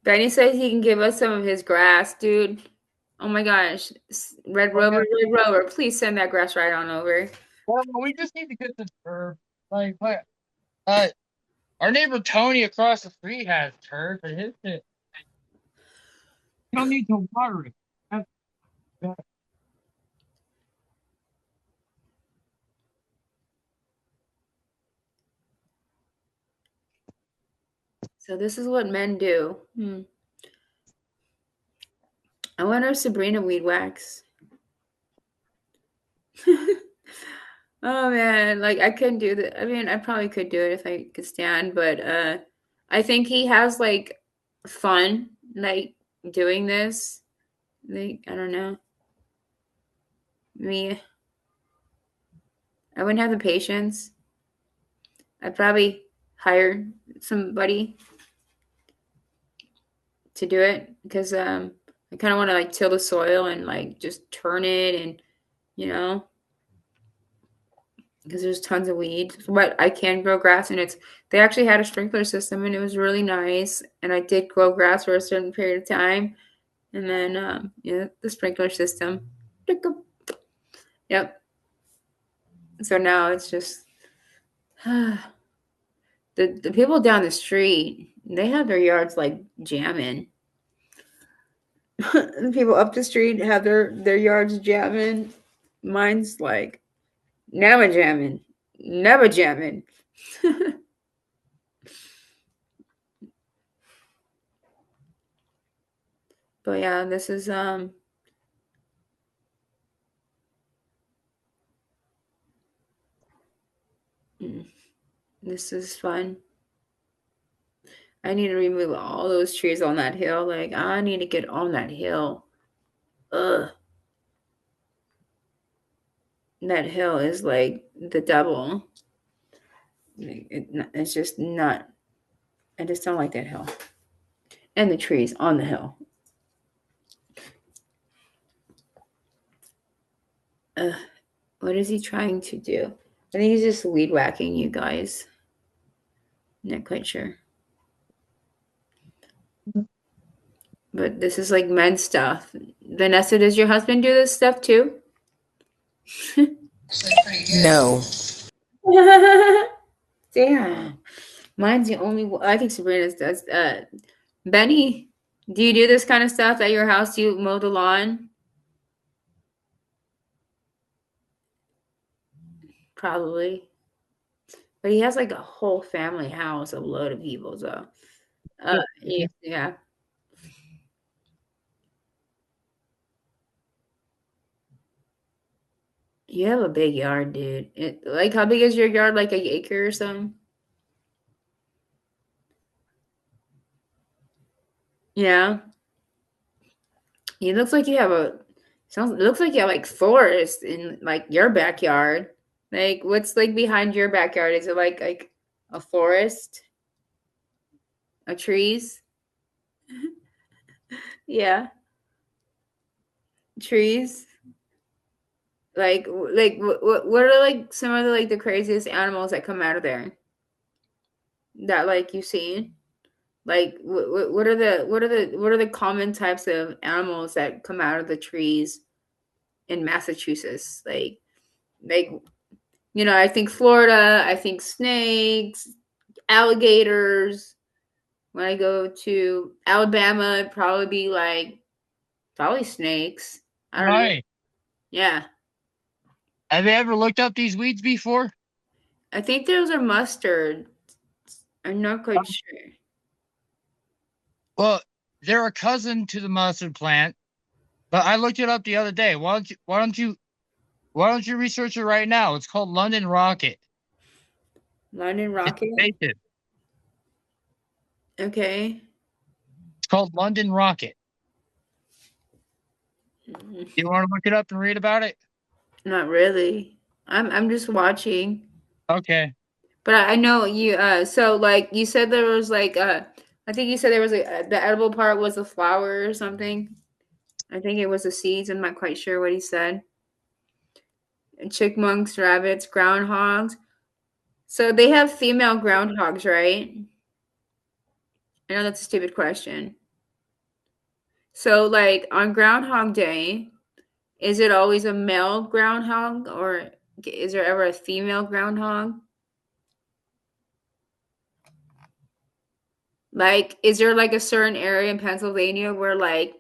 Benny says he can give us some of his grass, dude. Oh my gosh. Red Rover, please send that grass right on over. Well, we just need to get the turf. Like, what? Uh, our neighbor Tony across the street has turf, and his shit. You don't need to water it. That's- So this is what men do. I wonder if Sabrina weed wax. Oh man, like I couldn't do that. I mean, I probably could do it if I could stand, but I think he has like fun like doing this. Like I don't know. Me, I wouldn't have the patience. I'd probably hire somebody to do it because I kind of want to like till the soil and like just turn it and you know because there's tons of weeds. But I can grow grass, and they actually had a sprinkler system, and it was really nice. And I did grow grass for a certain period of time, and then the sprinkler system. Yep. So now it's just the people down the street. They have their yards like jamming. The people up the street have their yards jamming. Mine's like never jamming, never jamming. But yeah, this is this is fun. I need to remove all those trees on that hill. Like I need to get on that hill. Ugh. That hill is like the devil. It's just not. I just don't like that hill. And the trees on the hill. What is he trying to do? I think he's just weed whacking you guys. Not quite sure. But this is like men's stuff. Vanessa, does your husband do this stuff too? No. Damn. Mine's the only one. I think Sabrina's does. Benny, do you do this kind of stuff at your house? Do you mow the lawn? Probably. But he has like a whole family house, a load of people. So, yeah. You have a big yard, dude. Like, how big is your yard? Like an acre or something? Yeah. It looks like you have it looks like you have like forest in like your backyard. Like, what's like behind your backyard? Is it like a forest? A trees? Yeah, trees. What are like some of the like the craziest animals that come out of there that like you've seen? Like what are the common types of animals that come out of the trees in Massachusetts? Like I think Florida, I think snakes, alligators. When I go to Alabama, it'd probably be like probably snakes. I don't know. Right. Yeah. Have you ever looked up these weeds before? I think those are mustard. I'm not quite sure. Well, they're a cousin to the mustard plant, but I looked it up the other day. Why don't you research it right now? It's called London Rocket. London It's rocket. invasive. Okay. It's called London Rocket. You want to look it up and read about it? Not really. I'm just watching. Okay. But I know you so like you said there was like I think you said there was the edible part was the flower or something. I think it was the seeds. I'm not quite sure what he said. And chipmunks, rabbits, groundhogs. So they have female groundhogs, right? I know that's a stupid question. So like on Groundhog Day, is it always a male groundhog or is there ever a female groundhog? Like, is there like a certain area in Pennsylvania where like,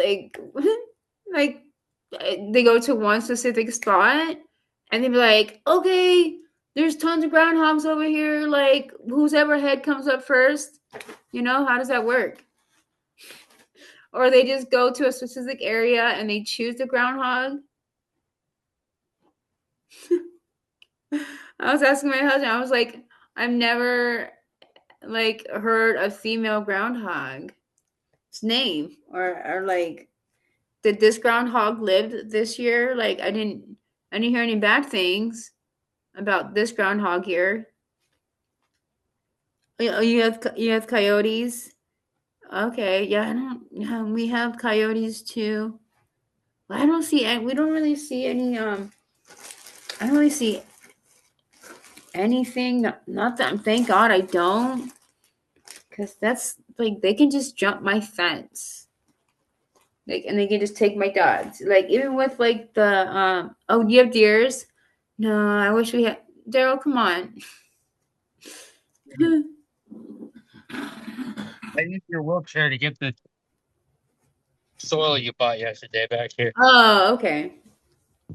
like they go to one specific spot and they be like, okay, there's tons of groundhogs over here. Like, whose ever head comes up first? How does that work? Or they just go to a specific area and they choose the groundhog. I was asking my husband, I was like, I've never like heard a female groundhog's name or like did this groundhog live this year? Like I didn't hear any bad things about this groundhog here. Oh, you have coyotes. Okay, yeah, I don't. Yeah, we have coyotes too. But I don't see. We don't really see any. I don't really see anything. Not that. Thank God I don't. Because that's like they can just jump my fence. Like and they can just take my dogs. Like even with like the oh, do you have deers? No, I wish we had Daryl, come on. I use your wheelchair to get the soil you bought yesterday back here. Oh, okay.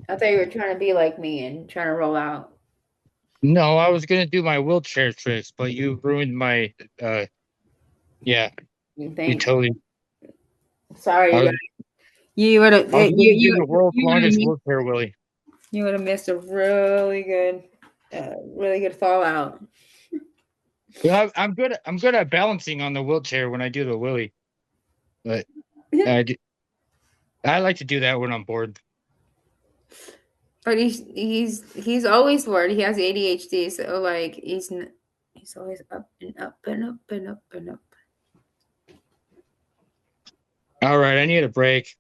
I thought you were trying to be like me and trying to roll out. No, I was gonna do my wheelchair tricks, but you ruined my. Yeah, you Thanks. totally. Sorry, I you was, guys. You would have I was gonna do you the world's you would have longest missed, wheelchair willy. you would have missed a really good fallout. Yeah, I'm good. I'm good at balancing on the wheelchair when I do the willy, but I do, I like to do that when I'm bored. But he's always bored. He has ADHD, so like he's always up and up and up and up and up. All right, I need a break.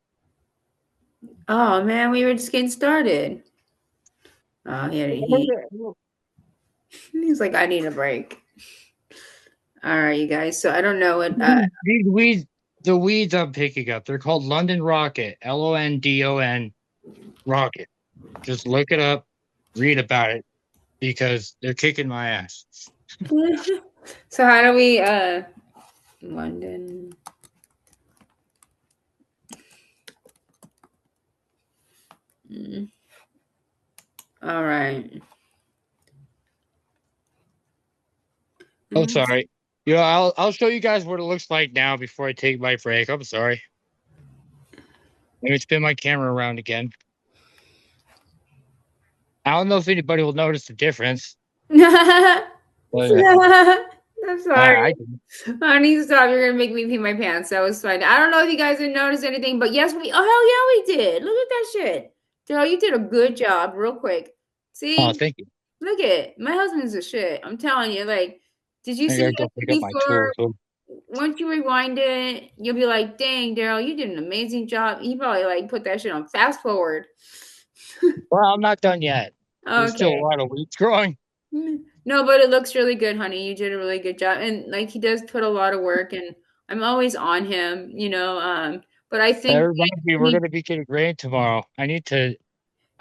Oh man, we were just getting started. Oh, he's like, I need a break. All right, you guys. So I don't know what. These weeds, the weeds I'm picking up, they're called London Rocket, London Rocket. Just look it up, read about it, because they're kicking my ass. So how do we London? All right. Oh, sorry. Yeah, I'll show you guys what it looks like now before I take my break. I'm sorry. Let me spin my camera around again. I don't know if anybody will notice the difference. But, I'm sorry. I do. Honey, stop. You're gonna make me pee my pants. That was fun. I don't know if you guys didn't notice anything, but yes, oh hell yeah, we did. Look at that shit. Joe, you did a good job, real quick. Oh, See? thank you. Look at it. My husband's a shit. I'm telling you, like, did you I see gotta go that pick up my before? tools. So. Once you rewind it, you'll be like, dang, Daryl, you did an amazing job. He probably like put that shit on fast forward. Well, I'm not done yet. There's still a Okay. lot of weeds growing. No, but it looks really good, honey. You did a really good job. And like he does put a lot of work and I'm always on him, but I That think reminds me, we're he gonna be getting rain tomorrow. I might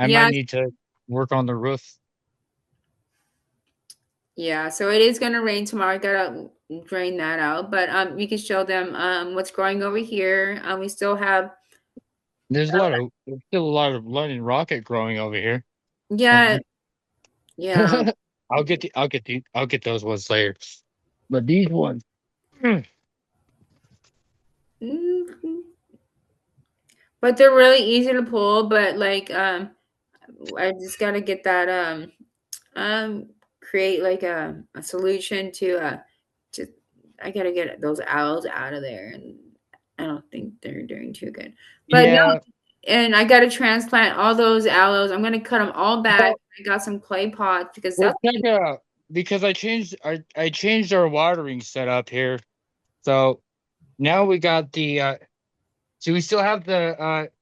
yeah, need to work on the roof. yeah. So it is gonna rain tomorrow. I gotta drain that out. But we can show them what's growing over here. We still have There's still a lot of London Rocket growing over here. yeah, yeah. I'll get those ones later. But these ones, Mhm. But they're really easy to pull, but like I just gotta get that create like a solution to I gotta get those owls out of there and I don't think they're doing too good. But no, yeah. and I gotta transplant all those aloes. I'm gonna cut them all back. Well, I got some clay pots because well, that's check it out because I changed our watering setup here. So now we got the so we still have the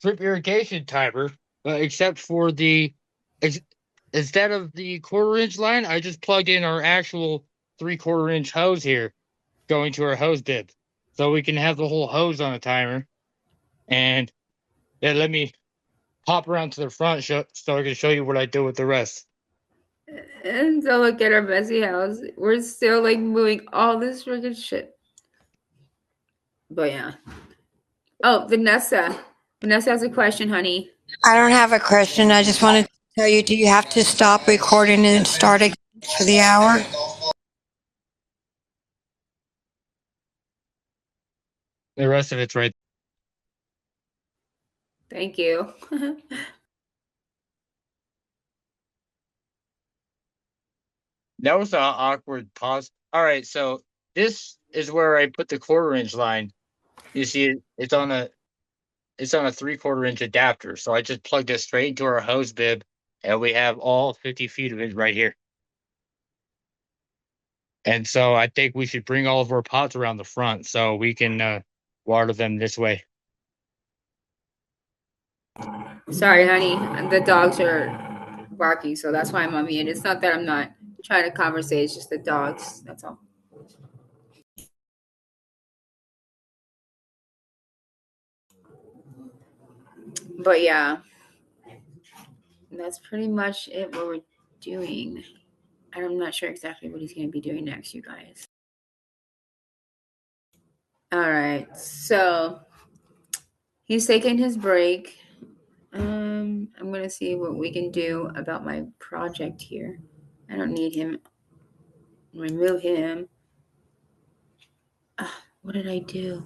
drip irrigation timer, except for ex, instead of the 1/4 inch line, I just plugged in our actual 3/4 inch hose here going to our hose bib. So we can have the whole hose on a timer. And then let me hop around to the front so I can show you what I do with the rest. and so look at our messy house. We're still like moving all this freaking shit. But yeah. Oh, Vanessa. Vanessa has a question, honey. I don't have a question. I just wanted to tell you, do you have to stop recording and start again for the hour? The rest of it's right. Thank you. That was an awkward pause. All right, so this is where I put the 1/4 inch line. You see, it's on a 3/4 inch adapter. So I just plugged it straight into our hose bib, and we have all 50 feet of it right here. And so I think we should bring all of our pots around the front so we can water them this way. Sorry, honey. The dogs are barking, so that's why I'm on mute. It's not that I'm not trying to conversate, it's just the dogs. That's all. But yeah, that's pretty much it what we're doing. I'm not sure exactly what he's going to be doing next, you guys. All right. So he's taking his break. I'm gonna see what we can do about my project here. I don't need him. Remove him. What did I do?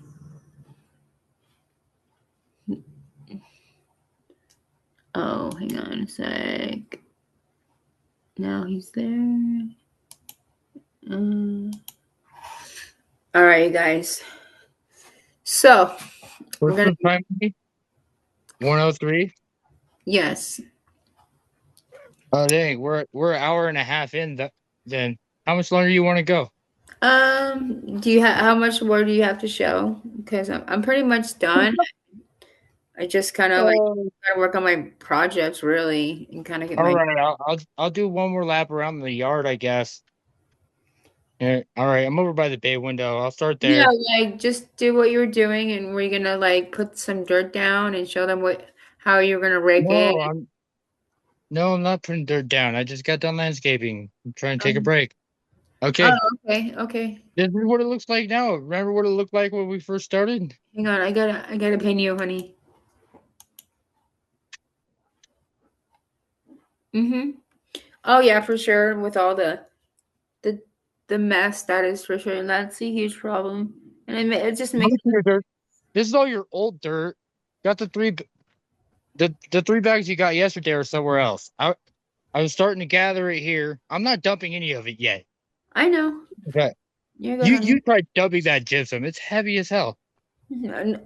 Oh, hang on a sec. Now he's there. All right, guys. So What's we're gonna. the time? 103. Yes. Oh dang, we're an hour and a half in. Then how much longer do you want to go? Do you have how much more do you have to show? Because I'm pretty much done. I just kind of like Oh, gotta work on my projects really and kind of get all my. right, I'll do one more lap around the yard, I guess. Yeah, all right, I'm over by the bay window. I'll start Yeah, there. like just do what you were doing, and we're gonna like put some dirt down and show them how you're gonna rake it. No, I'm not putting dirt down. I just got done landscaping. I'm trying to take a Um, break. oh, Okay, okay, okay. this is what it looks like now. Remember what it looked like when we first started? Hang on, I gotta pin you, honey. Mm-hmm. Oh yeah, for sure. With all the the mess that is for sure, and that's a huge problem. And it just makes. Most of your dirt. This is all your old dirt. Got the three bags you got yesterday are somewhere else. I was starting to gather it here. I'm not dumping any of it yet. I know. Okay. You're good, You honey. tried dumping that gypsum. It's heavy as hell.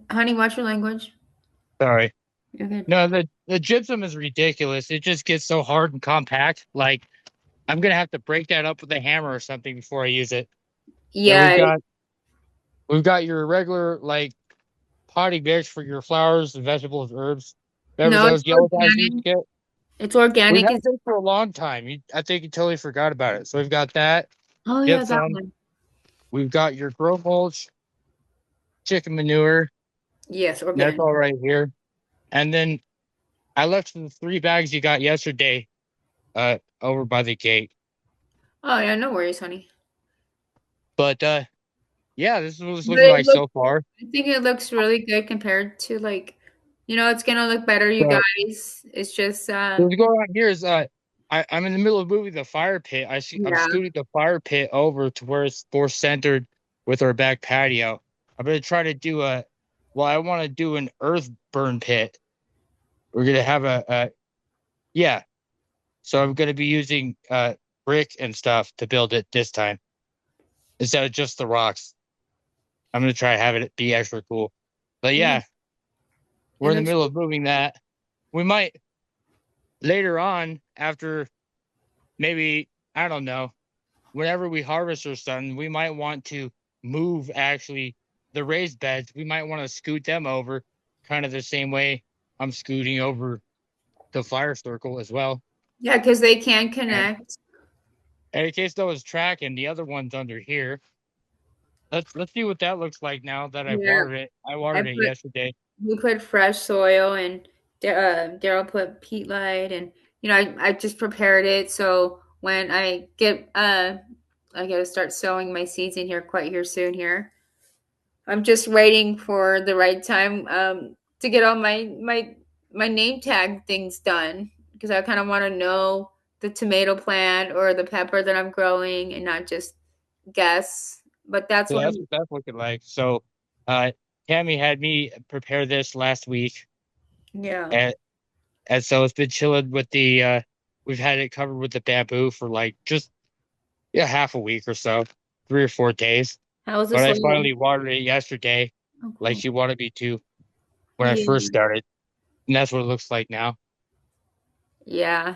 Honey, watch your language. Sorry. You're good. No, the gypsum is ridiculous. It just gets so hard and compact. Like I'm gonna have to break that up with a hammer or something before I use it. Then Yeah. we've got your regular like potting mix for your flowers and vegetables, herbs. Remember No, it's those yellow bags you used to organic. get? It's We've organic. had It's, this for a long time. I think you totally forgot about it. So we've got that oh yeah, that gypsum. one. We've got your grow mulch, chicken manure. Yes, That's organic. all right here. And then I left the three bags you got yesterday over by the gate. Oh yeah, no worries, honey. But yeah, this is what it's But looking like so far. I think it looks really good compared to like, it's gonna look better, you So guys. It's just what's going on here is I'm in the middle of moving the fire pit. I'm yeah. scooting the fire pit over to where it's more centered with our back patio. I'm gonna try to do I want to do an earth burn pit. We're gonna have yeah. So I'm gonna be using brick and stuff to build it this time instead of just the rocks. I'm gonna try to have it be extra cool. But Yeah. yeah, we're It in the looks middle of moving that. We might later on after maybe I don't know whenever we harvest or something, we might want to move actually the raised beds. We might want to scoot them over kind of the same way I'm scooting over the fire circle as well. yeah, because they can And connect. in case that was tracking, the other one's under here. Let's see what that looks like now that I've Yeah. watered it. I I watered it put yesterday. we put fresh soil and Daryl put peat light and I just prepared it so when I gotta start sowing my seeds in here quite here soon here. I'm just waiting for the right time to get all my name tag things done because I kind of want to know the tomato plant or the pepper that I'm growing and not just guess. But that's So what that's I'm. what that's looking like. So uh Tammie had me prepare this last week Yeah. and so it's been chilling with the we've had it covered with the bamboo for like just half a week or so, 3 or 4 days. How was the But I soil? finally watered it yesterday, Oh, like cool. she wanted me to when I first Yeah. started. And that's what it looks like now. Yeah.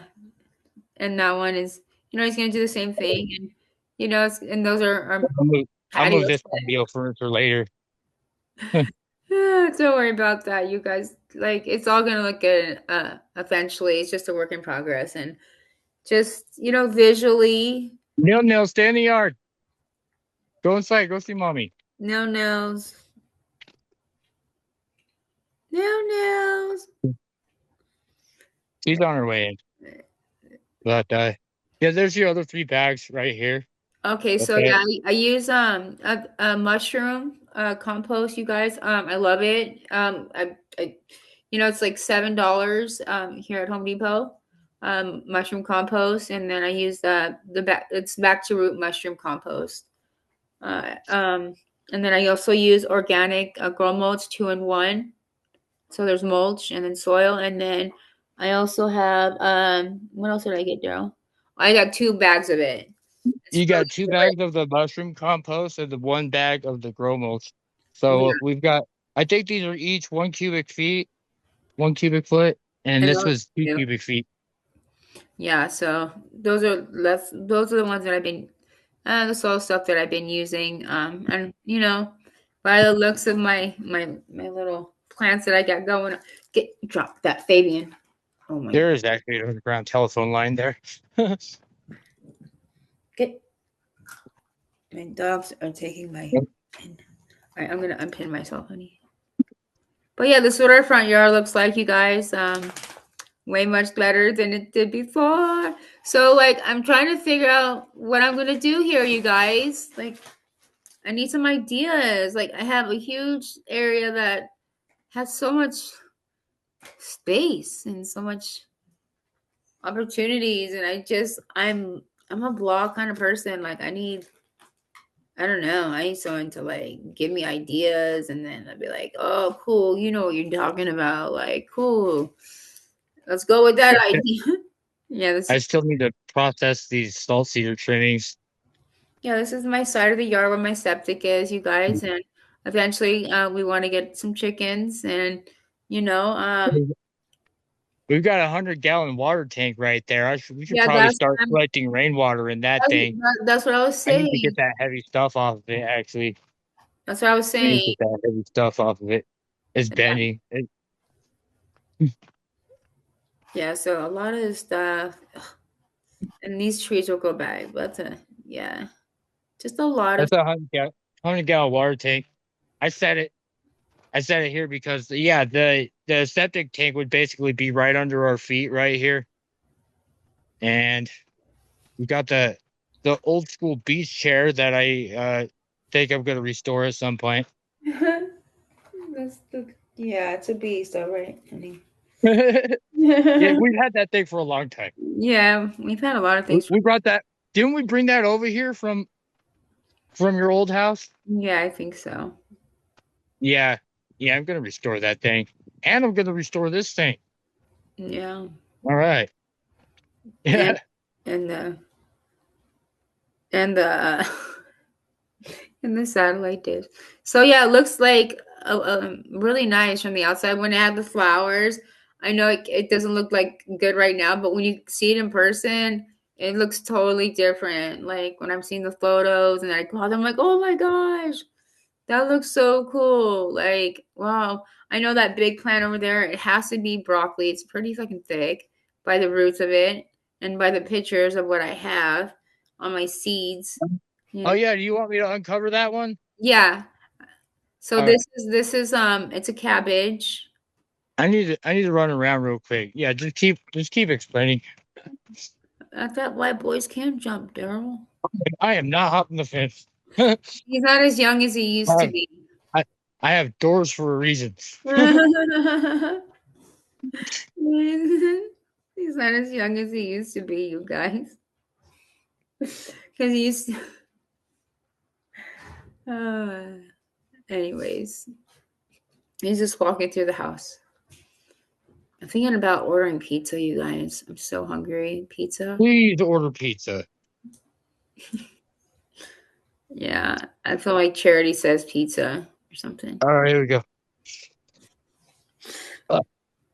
And that one is, he's gonna do the same thing, and and those are our I'll move patio this set. patio furniture later. Don't worry about that, you guys. Like it's all gonna look good eventually. It's just a work in progress, and just visually, Nil, stay in the yard. Go inside. Go see mommy. no nails, no nails. She's on her way in. But yeah, there's your other three bags right here. Okay, so Okay. yeah, I use a mushroom compost, you guys. I love it. It's like $7 here at Home Depot. Mushroom compost, and then I use it's back to root mushroom compost. And then I also use organic grow mulch 2-in-1. So there's mulch and then soil, and then I also have what else did I get, Daryl? I got 2 bags of it. You got 2 bags of the mushroom compost and the 1 bag of the grow mulch. So we've got, I think these are each 1 cubic foot, and And this those was two two. cubic feet. Yeah, so those are the ones that I've been the soil stuff that I've been using. And by the looks of my little plants that I got going, drop that Fabian. Oh my There is actually an underground telephone line there. Get my dogs are taking my pin. All right, I'm gonna unpin myself, honey. But yeah, this is what our front yard looks like, you guys. Way much better than it did before. So like I'm trying to figure out what I'm gonna do here, you guys. Like I need some ideas. Like I have a huge area that has so much space and so much opportunities, and I'm a blog kind of person. Like I don't know. I need someone to like give me ideas, and then I'd be like, "Oh, cool. You know what you're talking about. Like, cool. Let's go with that idea." Yeah, I still need to process these salt cedar trimmings. this is my side of the yard where my septic is, you guys, and eventually we want to get some chickens, and you know, We've got a 100-gallon water tank right there. We should yeah, probably start collecting rainwater in that thing. that's what I was I need to saying. get that heavy stuff off of it, actually. That's what I was I need to saying. get that heavy stuff off of it. It's bending. Yeah, so a lot of stuff, and these trees will go back, but yeah, just a lot of. That's a 100-gallon water tank. I said it. I said it here because yeah, the septic tank would basically be right under our feet right here, and we got the old school beach chair that I think I'm gonna restore at some point. Yeah, it's a beast, all right, honey. Yeah, we've had that thing for a long time. Yeah, we've had a lot of things. We brought that. Didn't we bring that over here from your old house? Yeah, I think so. Yeah, yeah. I'm gonna restore that thing, and I'm gonna restore this thing. Yeah. All right. And Yeah. and the and the and the satellite dish. So yeah, it looks like really nice from the outside when it had the flowers. I know it doesn't look like good right now, but when you see it in person, it looks totally different. Like when I'm seeing the photos and I go out, I'm like, oh my gosh, that looks so cool. Like, wow. I know that big plant over there, it has to be broccoli. It's pretty fucking thick by the roots of it and by the pictures of what I have on my seeds. Oh Yeah. yeah. Do you want me to uncover that one? Yeah. So All right. this is it's a cabbage. I need to run around real quick. Yeah. Just keep explaining. I thought white boys can jump, Daryl. I am not hopping the fence. He's not as young as he used to I, be. I I have doors for a reason. He's not as young as he used to be, you guys. Because he used to. Anyways, he's just walking through the house. I'm thinking about ordering pizza, you guys. I'm so hungry. Pizza. Please order pizza. Yeah, I feel like Charity says pizza or something. All right, here we go.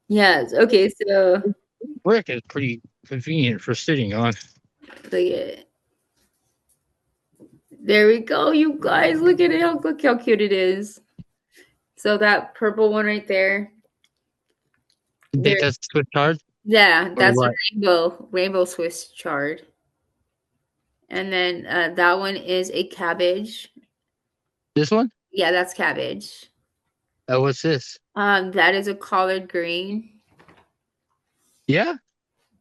Yes. Okay. So Brick is pretty convenient for sitting on. look at it. There we go, you guys. Look at it. Look how cute it is. So that purple one right there. You think that's Swiss chard? Yeah, that's what? a rainbow Swiss chard. And then that one is a cabbage. This one? Yeah, that's cabbage. Oh, what's this? That is a collard green. Yeah.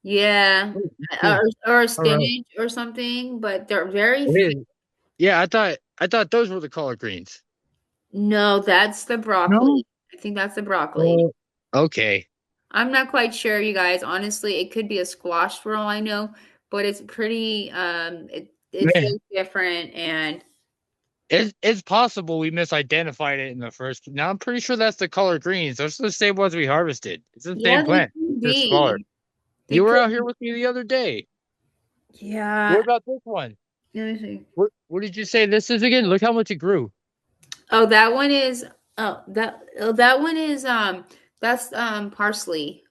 Yeah, Yeah. or a spinach or something, but they're very. Yeah, I thought those were the collard greens. No, that's the No. broccoli. I think that's the broccoli. Oh, okay. I'm not quite sure, you guys. Honestly, it could be a squash for all I know, but it's pretty it Man, feels different and it's possible we misidentified it in the first. Now I'm pretty sure that's the color greens. Those are the same ones we harvested. It's the yeah, same they plant, could just smaller. be. They You were could out here with me the other day. What yeah. about this one? Let me see. What did you say this is again? Look how much it grew. Oh, that one is that one is that's parsley.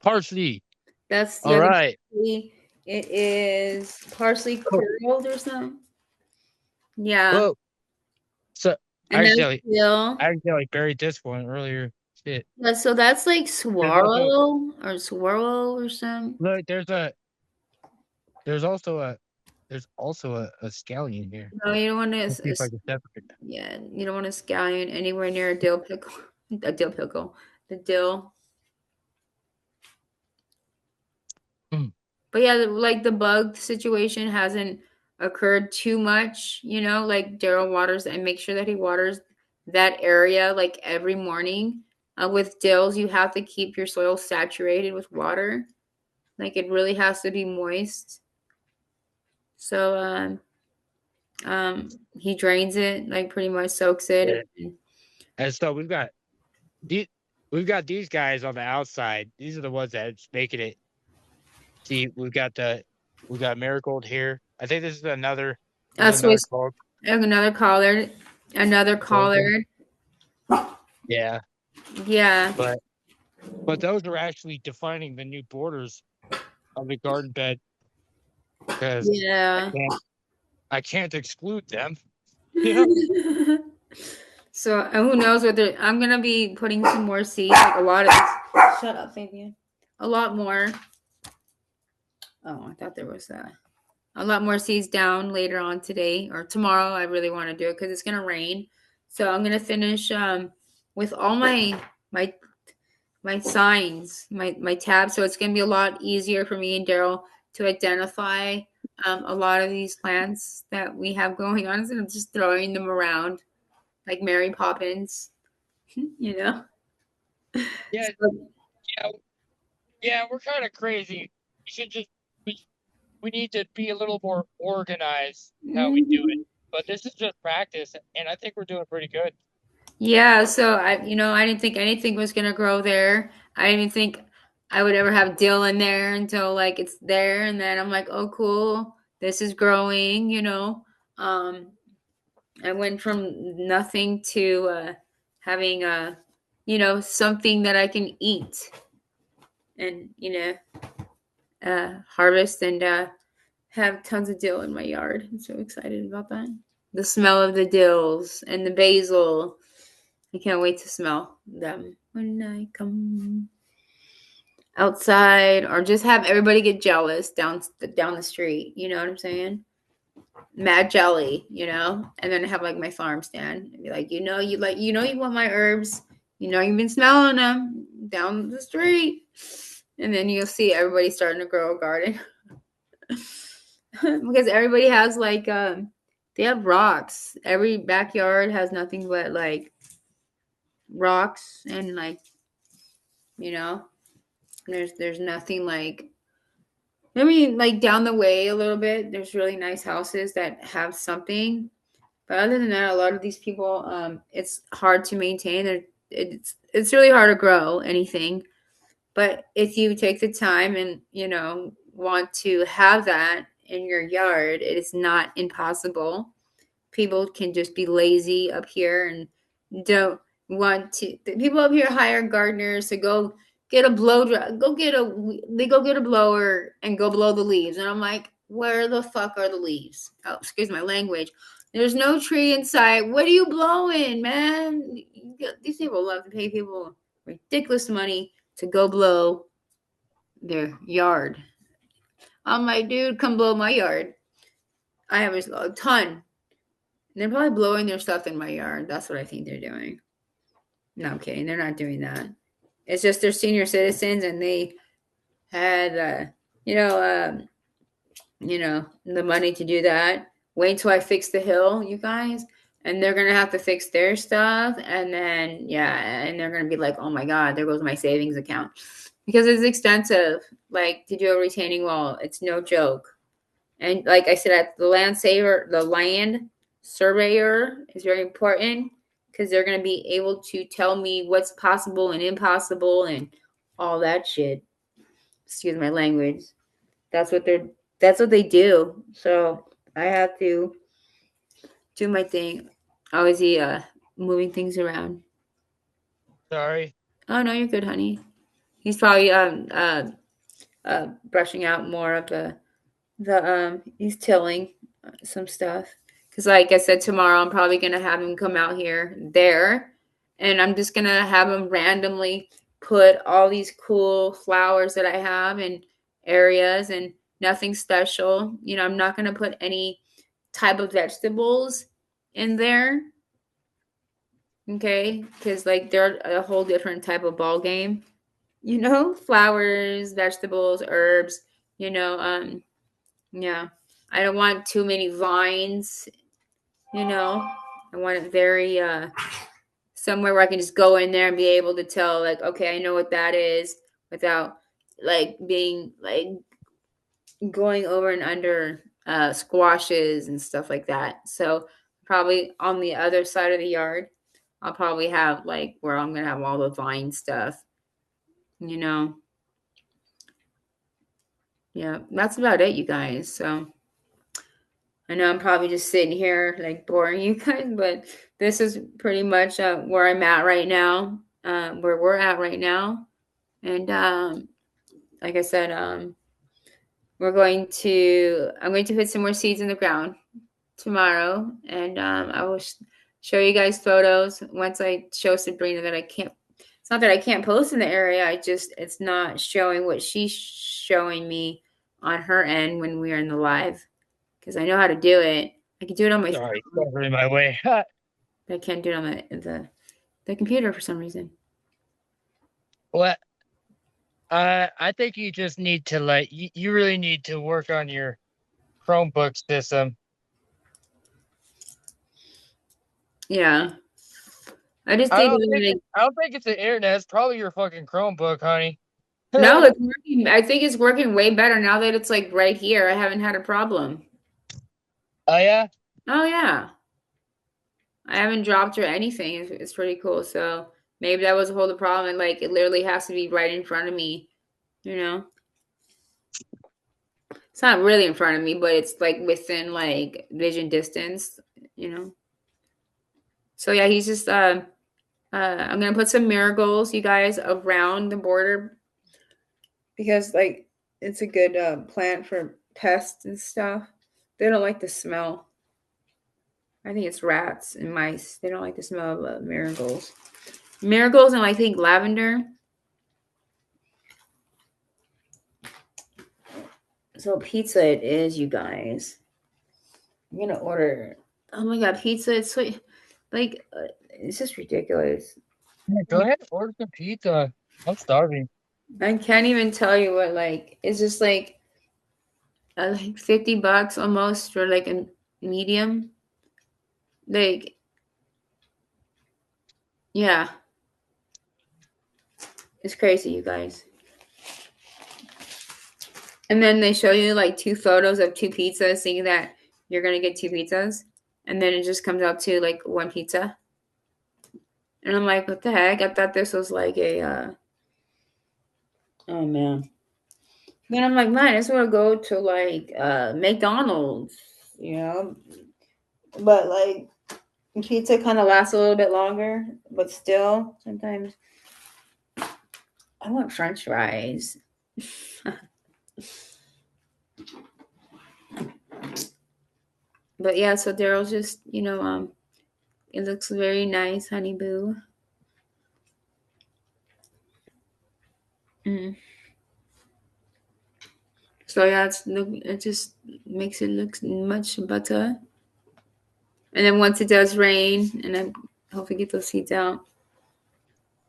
Parsley. That's All yeah, the right. parsley. It is parsley Oh, curled or something. Yeah. whoa. So And that's I dill. accidentally buried this one earlier. Shit. Yeah, so that's like There's also swirl or something. look. There's also a scallion here. No, you don't want Let's see if I can separate that. yeah, you don't want a scallion anywhere near a dill pickle. A dill pickle. The dill. Mm. But yeah, like the bug situation hasn't occurred too much, like Daryl waters and make sure that he waters that area like every morning. With dills, you have to keep your soil saturated with water. Like it really has to be moist. So he drains it, like pretty much soaks Yeah. it. And so these we've got these guys on the outside. These are the ones that's making it. See, we got marigold here. I think this is another. This is That's another Swiss. called Another collard. Another Colton. collard. Yeah, Yeah. but those are actually defining the new borders of the garden bed because I Yeah. can't I can't exclude them. You know. So who knows what they're I'm gonna be putting some more seeds, like a lot of shut up, Fabian. A lot more. Oh, I thought there was a lot more seeds down later on today or tomorrow. I really want to do it because it's gonna rain. So I'm gonna finish with all my my signs, my tabs. So it's gonna be a lot easier for me and Daryl to identify a lot of these plants that we have going on instead of just throwing them around like Mary Poppins, you know. Yeah, So, yeah, yeah. We're kind of crazy. We should just we we need to be a little more organized how we do it. mhm. But this is just practice, and I think we're doing pretty good. Yeah, so I didn't think anything was gonna grow there. I didn't even think I would ever have dill in there until like it's there, and then I'm like, oh, cool, this is growing. Um, I went from nothing to having something that I can eat and harvest and have tons of dill in my yard. I'm so excited about that. The smell of the dills and the basil. I can't wait to smell them when I come outside, or just have everybody get jealous down the street. You know what I'm saying? Mad jelly, and then have like my farm stand and be like, you want my herbs, you've been smelling them down the street, and then you'll see everybody starting to grow a garden because everybody has like they have rocks. Every backyard has nothing but like rocks and like you know there's nothing like like down the way a little bit there's really nice houses that have something. But other than that, a lot of these people, it's hard to maintain. It's really hard to grow anything. But if you take the time and want to have that in your yard, it is not impossible. People can just be lazy up here and don't want to. The people up here hire gardeners to go get a blow dry, they go get a blower and go blow the leaves. And I'm like, where the fuck are the leaves? Oh, excuse my language. There's no tree in sight. What are you blowing, man? These people love to pay people ridiculous money to go blow their yard. I'm like, dude, come blow my yard. I have a ton. They're probably blowing their stuff in my yard. That's what I think they're doing. No, I'm kidding. They're not doing that. It's just they're senior citizens and they had, the money to do that. Wait until I fix the hill, you guys. and they're gonna have to fix their stuff, and then and they're gonna be like, oh my god, there goes my savings account, because it's expensive. Like, to do a retaining wall, it's no joke. And like I said, the land surveyor is very important, because they're gonna be able to tell me what's possible and impossible and all that shit. Excuse my language. That's what they do. So I have to do my thing. Always moving things around. Sorry. Oh no, you're good, honey. He's probably brushing out more of the he's tilling some stuff, because like I said, tomorrow I'm probably gonna have him come out there, and I'm just gonna have him randomly put all these cool flowers that I have in areas, and nothing special. I'm not gonna put any type of vegetables in there, okay? Because like they're a whole different type of ball game. Flowers, vegetables, herbs. Yeah. I don't want too many vines. I want it very somewhere where I can just go in there and be able to tell, like, okay, I know what that is, without like being like going over and under squashes and stuff like that. So probably on the other side of the yard, I'll probably have like where I'm gonna have all the vine stuff. Yeah, that's about it, you guys. So I know I'm probably just sitting here like boring you guys, but this is pretty much where I'm at right now, where we're at right now. And like I said, I'm going to put some more seeds in the ground tomorrow, and I will show you guys photos once I show Sabrina that I can't. It's not that I can't post in the area. It's not showing what she's showing me on her end when we are in the live, because I know how to do it. I can do it on my Sorry, phone, cover in my way. but I can't do it on the computer for some reason. What? I think you just need to you really need to work on your Chromebook system. Yeah, I just I did don't think like. I don't think it's the internet. It's probably your fucking Chromebook, honey. No, Oh it's working. I think it's working way better now that it's like right here. I haven't had a problem. yeah. Oh yeah, I haven't dropped or anything. It's pretty cool. So maybe that was a whole the problem. And like it literally has to be right in front of me. You know, it's not really in front of me, but it's like within like vision distance. You know. So yeah, he's just I'm gonna put some marigolds, you guys, around the border, because like it's a good plant for pests and stuff. They don't like the smell. I think it's rats and mice. They don't like the smell of marigolds. Marigolds and I think lavender. So pizza it is, you guys. I'm gonna order. Oh my god, pizza! It's so like it's just ridiculous. Go ahead, order some pizza. I'm starving. I can't even tell you what like. It's just like $50 almost for like a medium. Like yeah, it's crazy, you guys. And then they show you like two photos of two pizzas, saying that you're gonna get two pizzas, and then it just comes out to like one pizza. And I'm like, what the heck? I thought this was like a oh man. Then I'm like, man, I just want to go to like McDonald's, you know. But like pizza kind of lasts a little bit longer, but still sometimes I want French fries. But yeah, so Daryl's just, it looks very nice, honey boo. Mm. So yeah, it just makes it look much better. And then once it does rain, and I hopefully get those seeds out.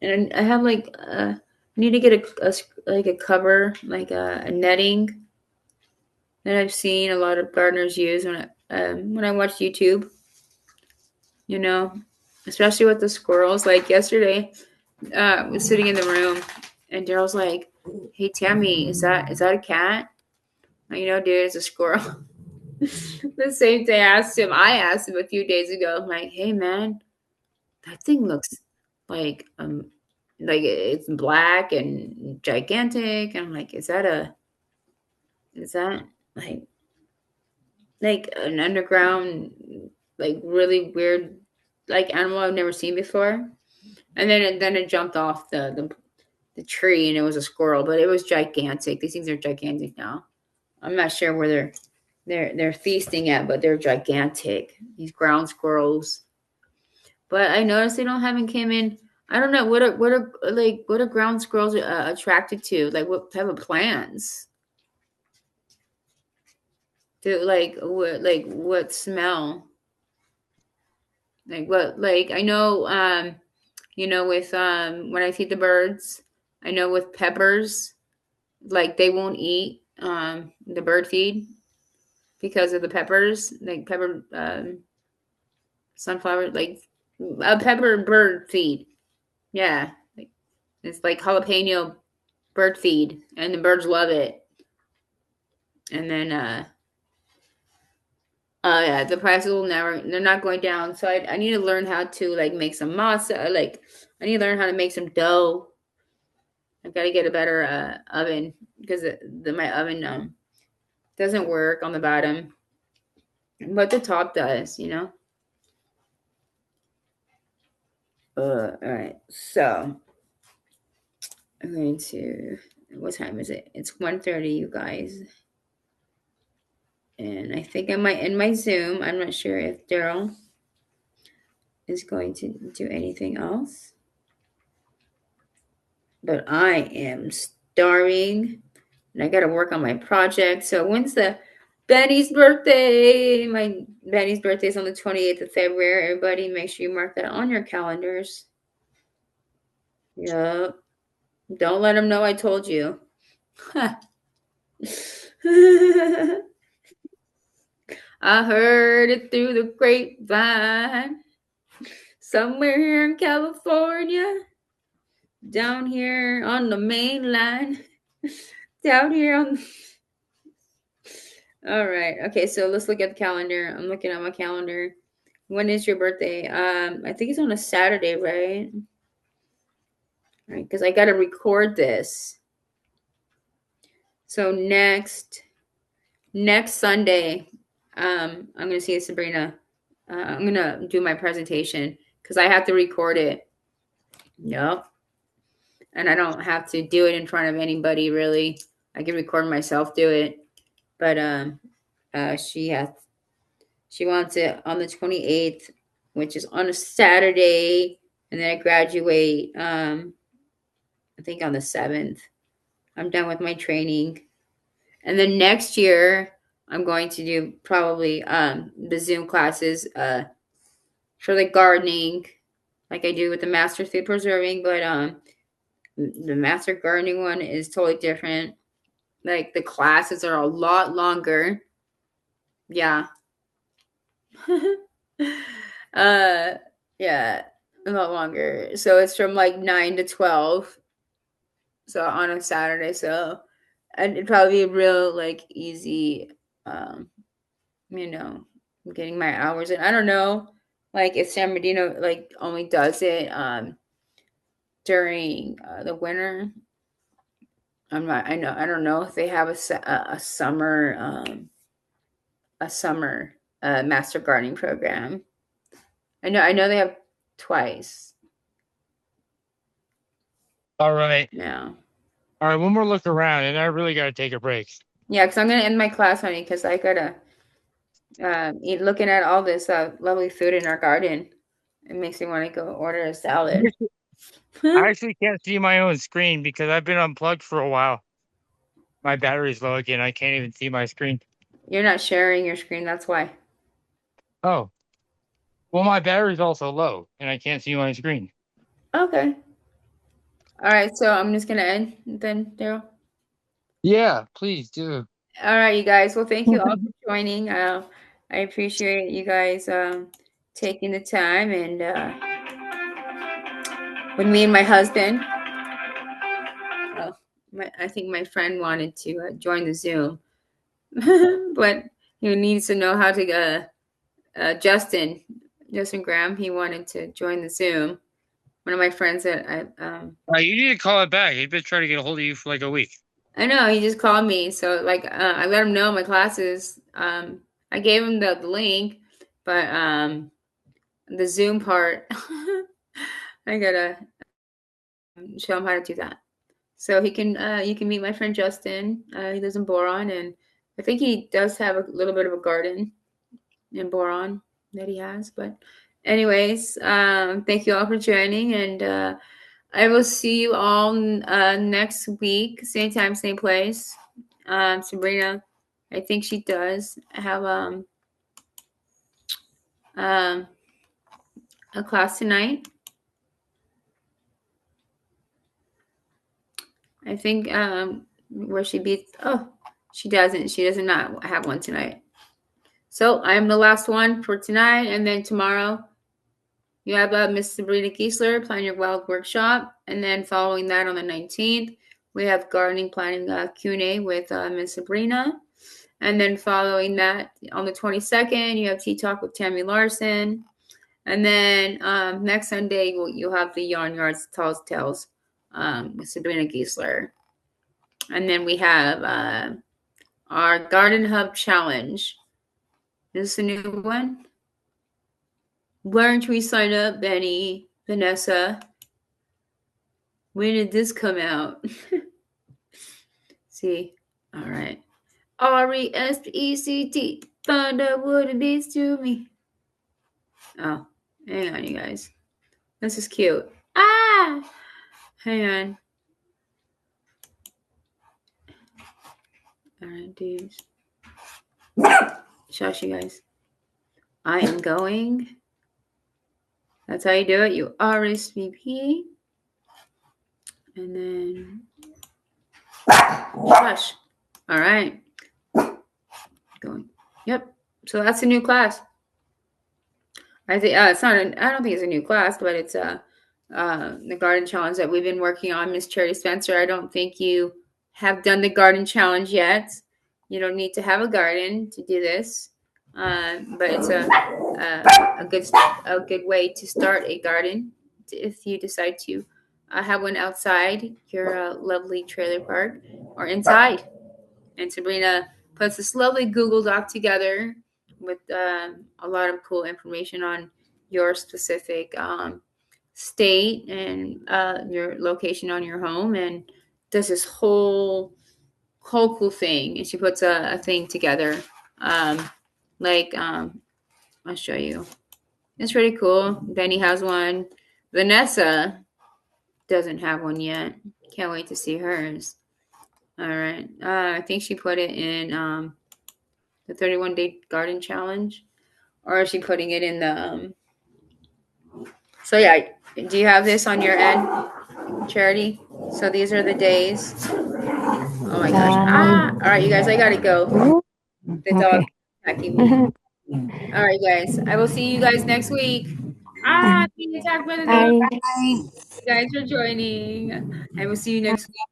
And I have like I need to get a cover, like a netting that I've seen a lot of gardeners use when I watch YouTube. you know, especially with the squirrels. Like yesterday, I was sitting in the room and Daryl's like, "Hey Tammie, is that a cat?" You know, dude, it's a squirrel. The same day I asked him a few days ago, I'm like, "Hey man, that thing looks like it's black and gigantic." And I'm like, is that like an underground, like really weird, like animal I've never seen before? And then it jumped off the tree and it was a squirrel, but it was gigantic. These things are gigantic now. I'm not sure where they're feasting at, but they're gigantic. These ground squirrels. But I noticed they haven't came in. I don't know what are ground squirrels attracted to? Like what type of plants? Do what smell? Like I know with when I feed the birds, I know with peppers, like they won't eat the bird feed because of the peppers, like pepper sunflower, like a pepper bird feed. Yeah, it's like jalapeno bird feed, and the birds love it. And then, yeah, the prices they're not going down. So I need to learn how to like make some masa. Like, I need to learn how to make some dough. I've got to get a better oven because my oven doesn't work on the bottom, but the top does, you know. All right, so I'm going to. What time is it? It's 1:30, you guys. And I think I might end my Zoom. I'm not sure if Daryl is going to do anything else. But I am starving and I got to work on my project. So when's the Benny's birthday? My Benny's birthday is on the 28th of February. Everybody, make sure you mark that on your calendars. Yep. Don't let them know I told you. I heard it through the grapevine. Somewhere here in California. Down here on the main line. Down here on... All right. Okay, so let's look at the calendar. I'm looking at my calendar. When is your birthday? I think it's on a Saturday, right? All right, because I got to record this. So next Sunday, I'm gonna see Sabrina. I'm gonna do my presentation because I have to record it. Yep. And I don't have to do it in front of anybody really. I can record myself do it. But she wants it on the 28th, which is on a Saturday, and then I graduate I think on the 7th. I'm done with my training. And then next year I'm going to do probably the Zoom classes for the gardening, like I do with the master food preserving, but the master gardening one is totally different. Like the classes are a lot longer. Yeah. Yeah, a lot longer. So it's from like 9 to 12. So on a Saturday. So and it'd probably be real like easy getting my hours in. I don't know like if San Bernardino like only does it during the winter. I don't know if they have a summer master gardening program. I know they have twice. All right. Yeah. All right. One more look around, and I really got to take a break. Yeah, because I'm gonna end my class, honey, because I gotta eat. Looking at all this lovely food in our garden, it makes me want to go order a salad. I actually can't see my own screen because I've been unplugged for a while. My battery's low again. I can't even see my screen. You're not sharing your screen, that's why. Oh. Well, my battery's also low, and I can't see my screen. Okay. All right, so I'm just gonna end then, Daryl. Yeah, please do. All right, you guys. Well, thank you all for joining. I appreciate you guys taking the time and with me and my husband. I think my friend wanted to join the Zoom, but he needs to know how to. Justin Graham, he wanted to join the Zoom. One of my friends that you need to call it back. He's been trying to get a hold of you for like a week. I know, he just called me, so like I let him know my classes. I gave him the link, but the Zoom part, I gotta show him how to do that. So he can you can meet my friend Justin. He lives in Boron, and I think he does have a little bit of a garden in Boron that he has. But anyways, thank you all for joining, and I will see you all next week, same time, same place. Sabrina, I think she does have a class tonight. I think where she beats. Oh, she doesn't. She does not have one tonight. So I'm the last one for tonight, and then tomorrow you have Miss Sabrina Giesler, Plan Your Wild Workshop, and then following that on the 19th, we have gardening planning Q&A with Miss Sabrina, and then following that on the 22nd, you have Tea Talk with Tammie Larson, and then next Sunday you'll have the Yarn Yards Tall's Tales with Sabrina Giesler, and then we have our Garden Hub Challenge. This is a new one. Why aren't we sign up, Benny, Vanessa? When did this come out? See, all right. RESPECT, thunder what it means to me. Oh, hang on, you guys. This is cute. Ah, hang on. All right, dudes. Shush, you guys. I am going. That's how you do it. You RSVP. And then shush. All right. Going. Yep. So that's a new class. I think it's not. I don't think it's a new class, but it's the garden challenge that we've been working on. Miss Charity Spencer, I don't think you have done the garden challenge yet. You don't need to have a garden to do this, but it's a good way to start a garden if you decide to have one outside your lovely trailer park or inside. And Sabrina puts this lovely Google Doc together with a lot of cool information on your specific state and your location on your home, and does this whole cool thing. And she puts a thing together. I'll show you. It's pretty cool. Benny has one. Vanessa doesn't have one yet. Can't wait to see hers. All right. I think she put it in the 31-day garden challenge, or is she putting it in the so yeah, do you have this on your end, Charity? So these are the days. Oh my gosh. All right, you guys, I gotta go. The dog attacking me. All right, guys. I will see you guys next week. Thank you, Brother. You guys for joining. I will see you next week.